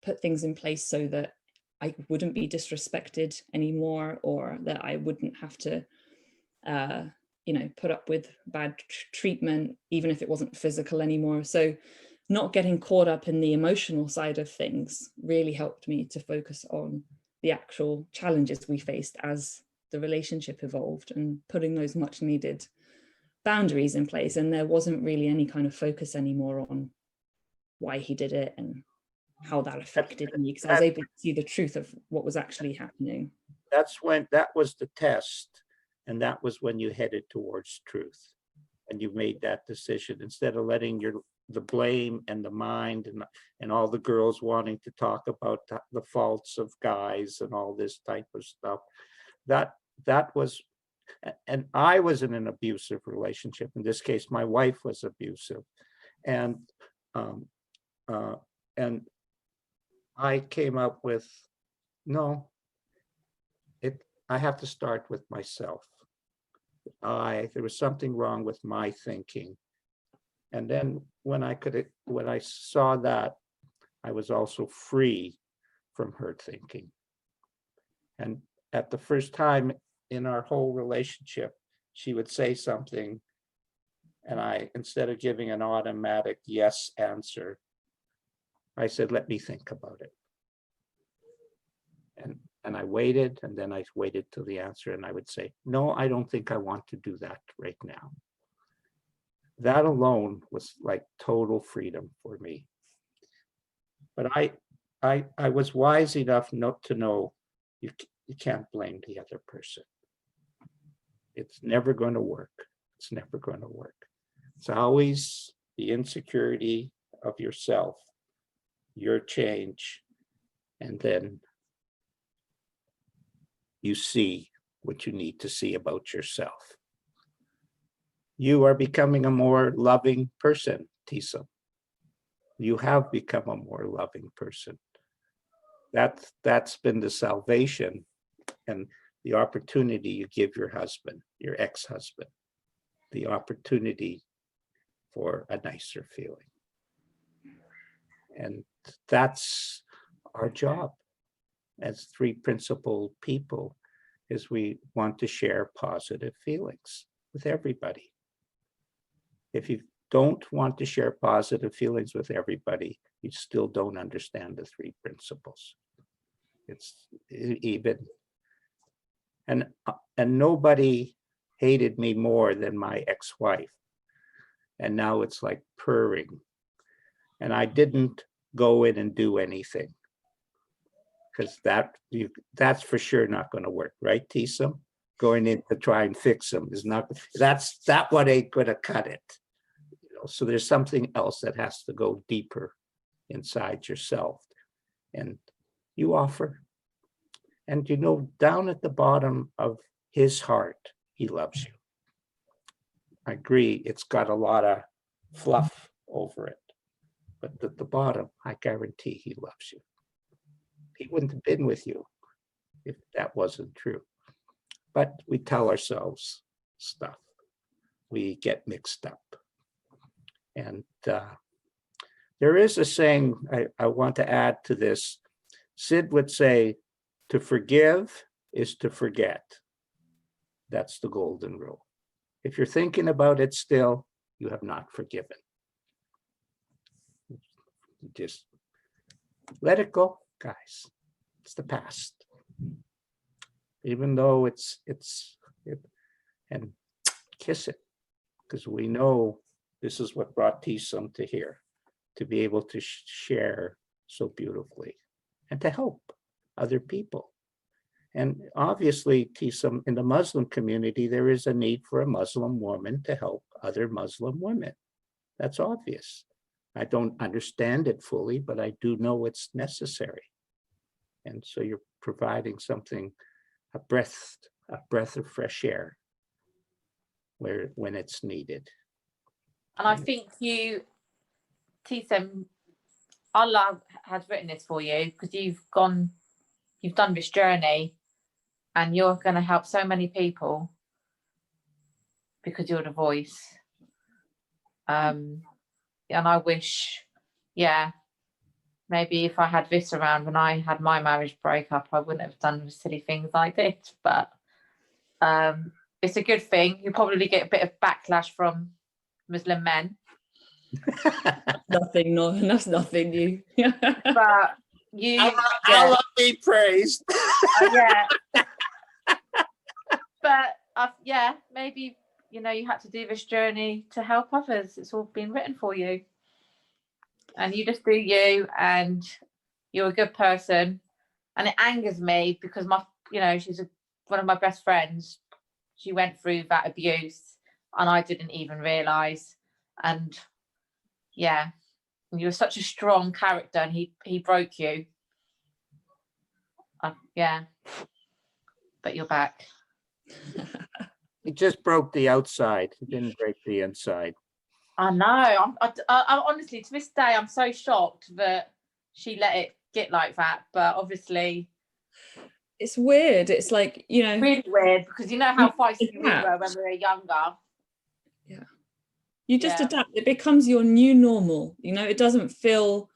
put things in place so that I wouldn't be disrespected anymore, or that I wouldn't have to, put up with bad treatment, even if it wasn't physical anymore. So not getting caught up in the emotional side of things really helped me to focus on the actual challenges we faced as the relationship evolved, and putting those much needed boundaries in place. And there wasn't really any kind of focus anymore on why he did it and how that affected me, because I was able to see the truth of what was actually happening. That was the test. And that was when you headed towards truth, and you made that decision instead of letting the blame and the mind and all the girls wanting to talk about the faults of guys and all this type of stuff. That was, and I was in an abusive relationship. In this case, my wife was abusive, and I came up with, no, I have to start with myself. There was something wrong with my thinking. And then when I saw that, I was also free from her thinking. And at the first time in our whole relationship, she would say something, and instead of giving an automatic yes answer, I said, let me think about it. And I waited, and then I waited till the answer, and I would say, no, I don't think I want to do that right now. That alone was like total freedom for me. But I was wise enough not to know you can't blame the other person. It's never going to work. It's never going to work. It's always the insecurity of yourself, your change, and then you see what you need to see about yourself. You are becoming a more loving person, Ptissem. You have become a more loving person. That's been the salvation and the opportunity you give your husband, your ex-husband, the opportunity for a nicer feeling. And that's our job as three principled people, is we want to share positive feelings with everybody. If you don't want to share positive feelings with everybody, you still don't understand the three principles. It's even, and nobody hated me more than my ex-wife. And now it's like purring. And I didn't go in and do anything, because that's for sure not going to work, right, Ptissem? Going in to try and fix them is not. That one ain't going to cut it. So there's something else that has to go deeper inside yourself, and you offer. And down at the bottom of his heart, he loves you. I agree. It's got a lot of fluff over it, but at the bottom, I guarantee he loves you. He wouldn't have been with you if that wasn't true. But we tell ourselves stuff. We get mixed up. And there is a saying I want to add to this. Sid would say, to forgive is to forget. That's the golden rule. If you're thinking about it still, you have not forgiven. Just let it go, guys. It's the past. Even though and kiss it, because we know this is what brought Ptissem to here, to be able to share so beautifully and to help other people. And obviously, Ptissem, in the Muslim community, there is a need for a Muslim woman to help other Muslim women. That's obvious. I don't understand it fully, but I do know it's necessary. And so you're providing something, a breath of fresh air when it's needed. And I think Ptissem, Allah has written this for you because you've done this journey and you're going to help so many people because you're the voice. And I wish, maybe if I had this around when I had my marriage breakup, I wouldn't have done silly things like this. But it's a good thing. You probably get a bit of backlash from Muslim men. Nothing, no, that's nothing new. But you, Allah be praised. But maybe you had to do this journey to help others. It's all been written for you, and you just do you, and you're a good person. And it angers me because she's one of my best friends. She went through that abuse, and I didn't even realise. And you're such a strong character, and he broke you. But you're back. He just broke the outside. He didn't break the inside. I know. I honestly, to this day, I'm so shocked that she let it get like that. But obviously, it's weird. It's like, really weird because you know how feisty we were when we were younger. Yeah. You just adapt. It becomes your new normal. It doesn't feel.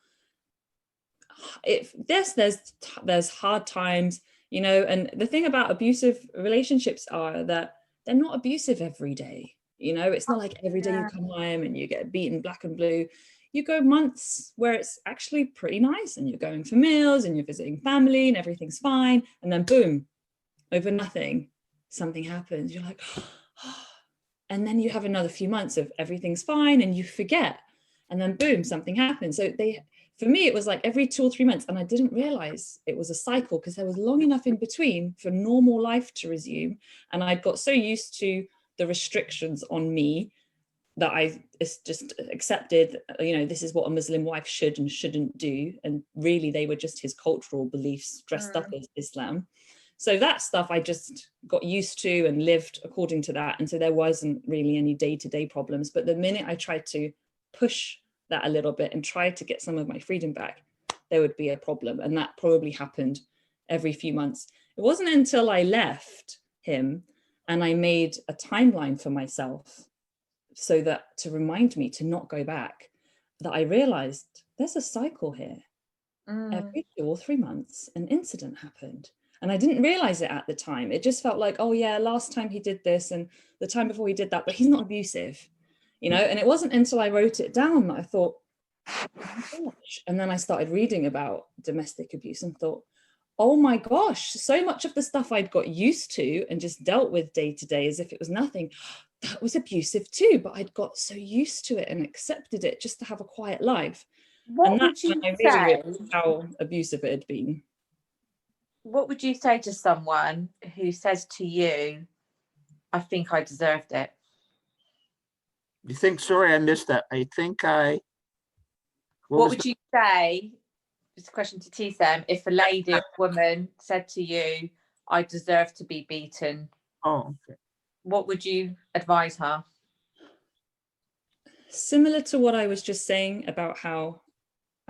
There's hard times. And the thing about abusive relationships are that they're not abusive every day. It's not like every day you come home and you get beaten black and blue. You go months where it's actually pretty nice and you're going for meals and you're visiting family and everything's fine. And then boom, over nothing, something happens. You're like, and then you have another few months of everything's fine and you forget. And then boom, something happens. So for me, it was like every 2 or 3 months, and I didn't realize it was a cycle because there was long enough in between for normal life to resume. And I got so used to the restrictions on me that I just accepted, this is what a Muslim wife should and shouldn't do. And really, they were just his cultural beliefs dressed up as Islam. So that stuff I just got used to and lived according to that. And so there wasn't really any day-to-day problems. But the minute I tried to push that a little bit and try to get some of my freedom back, there would be a problem. And that probably happened every few months. It wasn't until I left him and I made a timeline for myself so that to remind me to not go back, that I realized there's a cycle here. Every 2 or 3 months, an incident happened. And I didn't realize it at the time. It just felt like, oh yeah, last time he did this and the time before he did that, but he's not abusive. And it wasn't until I wrote it down that I thought, oh my gosh. And then I started reading about domestic abuse and thought, oh my gosh, so much of the stuff I'd got used to and just dealt with day to day as if it was nothing, that was abusive too, but I'd got so used to it and accepted it just to have a quiet life. And that's when I really realized how abusive it had been. What would you say to someone who says to you, I think I deserved it? You think, sorry, I missed that. I think I. What would you say? It's a question to Ptissem. If a lady or woman said to you, I deserve to be beaten. Oh, okay. What would you advise her? Similar to what I was just saying about how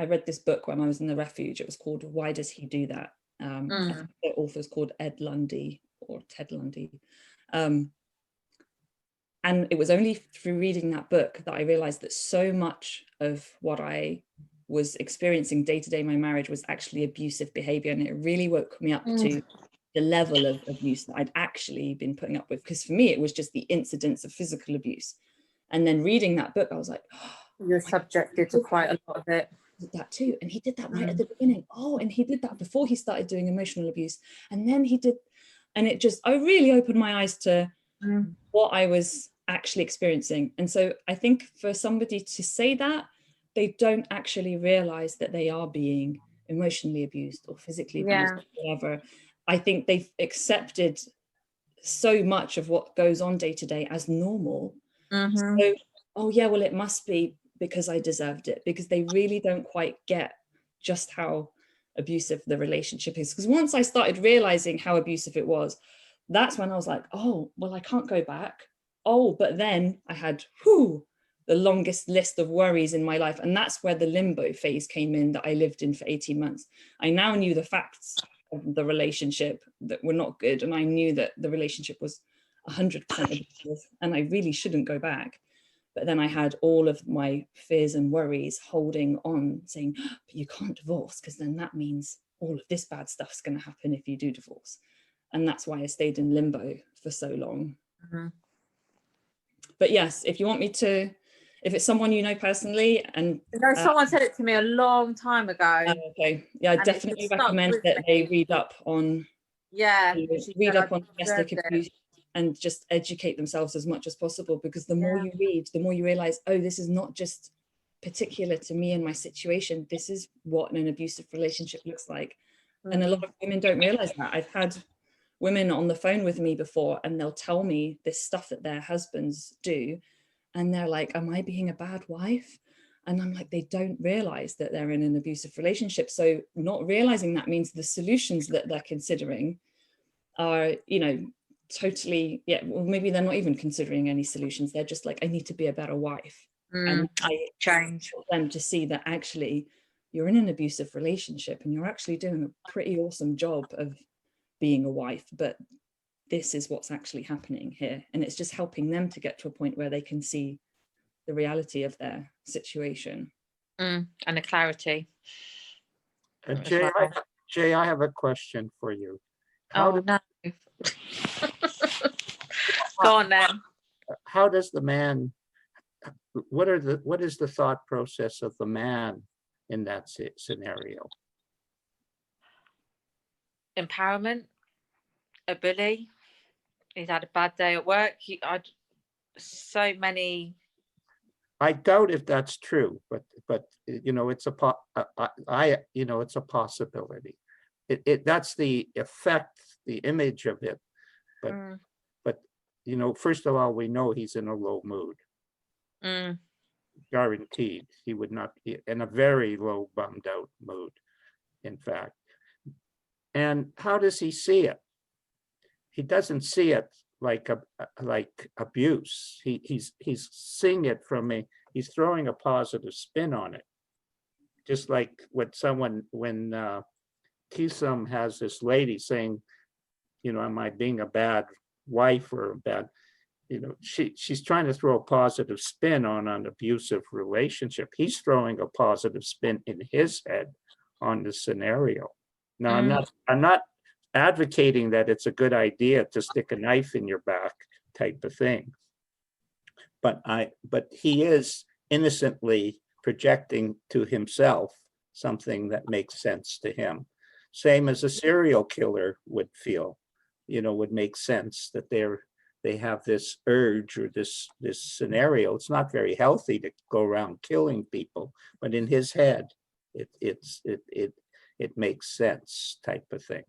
I read this book when I was in the refuge. It was called Why Does He Do That? I think the author's called Ed Lundy or Ted Lundy. And it was only through reading that book that I realized that so much of what I was experiencing day to day in my marriage was actually abusive behavior. And it really woke me up to the level of abuse that I'd actually been putting up with. Because for me, it was just the incidents of physical abuse. And then reading that book, I was like, oh, you're subjected to quite a lot of it. That too. And he did that right at the beginning. Oh, and he did that before he started doing emotional abuse. And then he did, and it just, I really opened my eyes to what I was actually experiencing. And so I think for somebody to say that, they don't actually realize that they are being emotionally abused or physically abused or whatever. I think they've accepted so much of what goes on day to day as normal. So, oh yeah, well, it must be because I deserved it, because they really don't quite get just how abusive the relationship is. Because once I started realizing how abusive it was, that's when I was like, oh, well, I can't go back. Oh, but then I had the longest list of worries in my life. And that's where the limbo phase came in that I lived in for 18 months. I now knew the facts of the relationship that were not good. And I knew that the relationship was 100% abusive and I really shouldn't go back. But then I had all of my fears and worries holding on, saying, but you can't divorce because then that means all of this bad stuff's going to happen if you do divorce. And that's why I stayed in limbo for so long. But yes, if you want me to, if it's someone you know personally, and someone said it to me a long time ago. Okay, yeah, I definitely recommend that they read up on domestic abuse and just educate themselves as much as possible, because the more you read, the more you realize, oh, this is not just particular to me and my situation. This is what an abusive relationship looks like. And a lot of women don't realize that. I've had women on the phone with me before, and they'll tell me this stuff that their husbands do. And they're like, am I being a bad wife? And I'm like, they don't realize that they're in an abusive relationship. So not realizing that means the solutions that they're considering are, totally, well, maybe they're not even considering any solutions. They're just like, I need to be a better wife. And I change them to see that actually you're in an abusive relationship and you're actually doing a pretty awesome job of being a wife, but this is what's actually happening here. And it's just helping them to get to a point where they can see the reality of their situation. And the clarity. Jay, I have a question for you. No. Go on then. How does the man, what is the thought process of the man in that scenario? Empowerment, a bully. He's had a bad day at work. So many. I doubt if that's true, but it's it's a possibility. That's the effect, the image of it. But first of all, we know he's in a low mood. Guaranteed, he would not be in a very low, bummed out mood, in fact. And how does he see it? He doesn't see it like abuse. He's seeing it he's throwing a positive spin on it. Just like when Ptissem has this lady saying, am I being a bad wife or a bad, she's trying to throw a positive spin on an abusive relationship. He's throwing a positive spin in his head on the scenario. Now, I'm not advocating that it's a good idea to stick a knife in your back type of thing, but he is innocently projecting to himself something that makes sense to him, same as a serial killer would feel, would make sense that they have this urge or this scenario. It's not very healthy to go around killing people, but in his head it makes sense type of thing.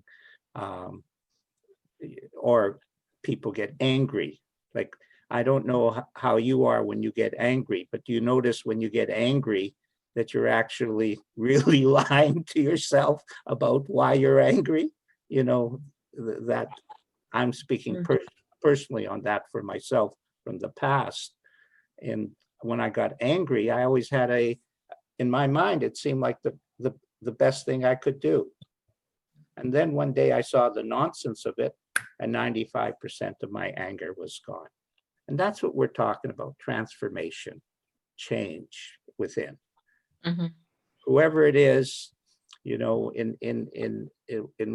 Or people get angry. Like, I don't know how you are when you get angry, but do you notice when you get angry that you're actually really lying to yourself about why you're angry? That I'm speaking personally on that for myself from the past. And when I got angry, I always had in my mind, it seemed like the best thing I could do. And then one day I saw the nonsense of it, and 95% of my anger was gone. And that's what we're talking about, transformation, change within. Mm-hmm. Whoever it is, you know, in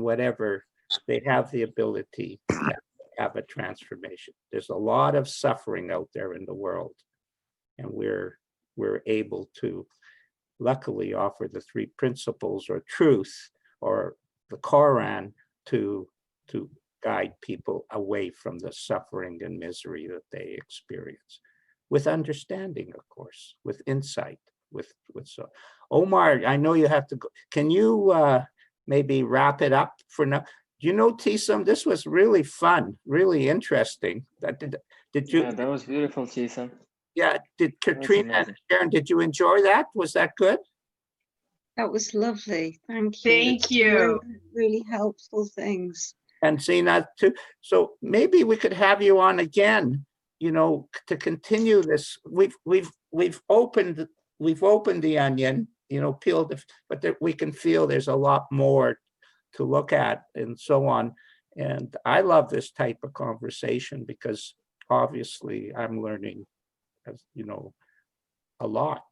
whatever, they have the ability to have a transformation. There's a lot of suffering out there in the world, and we're able to luckily offer the three principles or truth or the Quran to guide people away from the suffering and misery that they experience, with understanding, of course, with insight, with so. Omar, I know you have to go. Can you maybe wrap it up for now? You know, Ptissem, this was really fun, really interesting. Did you? Yeah, that was beautiful, Ptissem. Yeah, did Katrina and Sharon, did you enjoy that? Was that good? That was lovely. Thank you. Thank you. Really, really helpful things. And Zina too. So maybe we could have you on again, you know, to continue this. We've opened the onion, you know, peeled it, but we can feel there's a lot more to look at and so on. And I love this type of conversation because obviously I'm learning, as you know, a lot.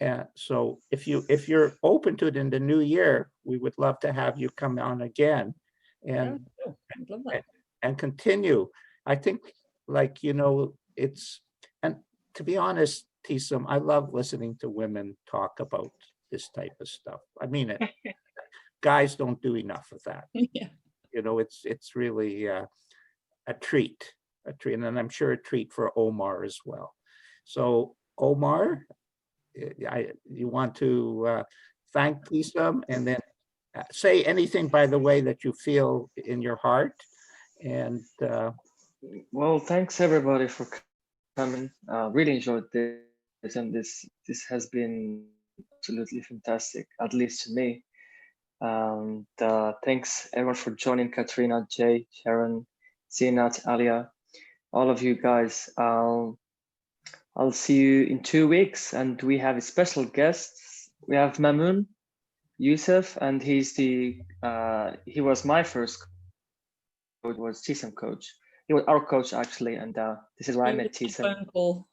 And so if you're open to it in the new year, we would love to have you come on again and love that. and continue. I think, like, you know, it's, and to be honest, Ptissem, I love listening to women talk about this type of stuff. I mean it. Guys don't do enough of that. Yeah. You know, it's really a treat, and I'm sure a treat for Omar as well. So Omar, you want to thank Ptissem and then say anything, by the way, that you feel in your heart. And well, thanks everybody for coming. Really enjoyed this, and this has been absolutely fantastic, at least to me. And thanks everyone for joining, Katrina, Jay, Sharon, Zinat, Alia, all of you guys. I'll see you in 2 weeks, and we have a special guests. We have Mamoun Youssef, and he's he was my first coach, was Ptissem coach. He was our coach actually, and this is where I met Ptissem. Phone call.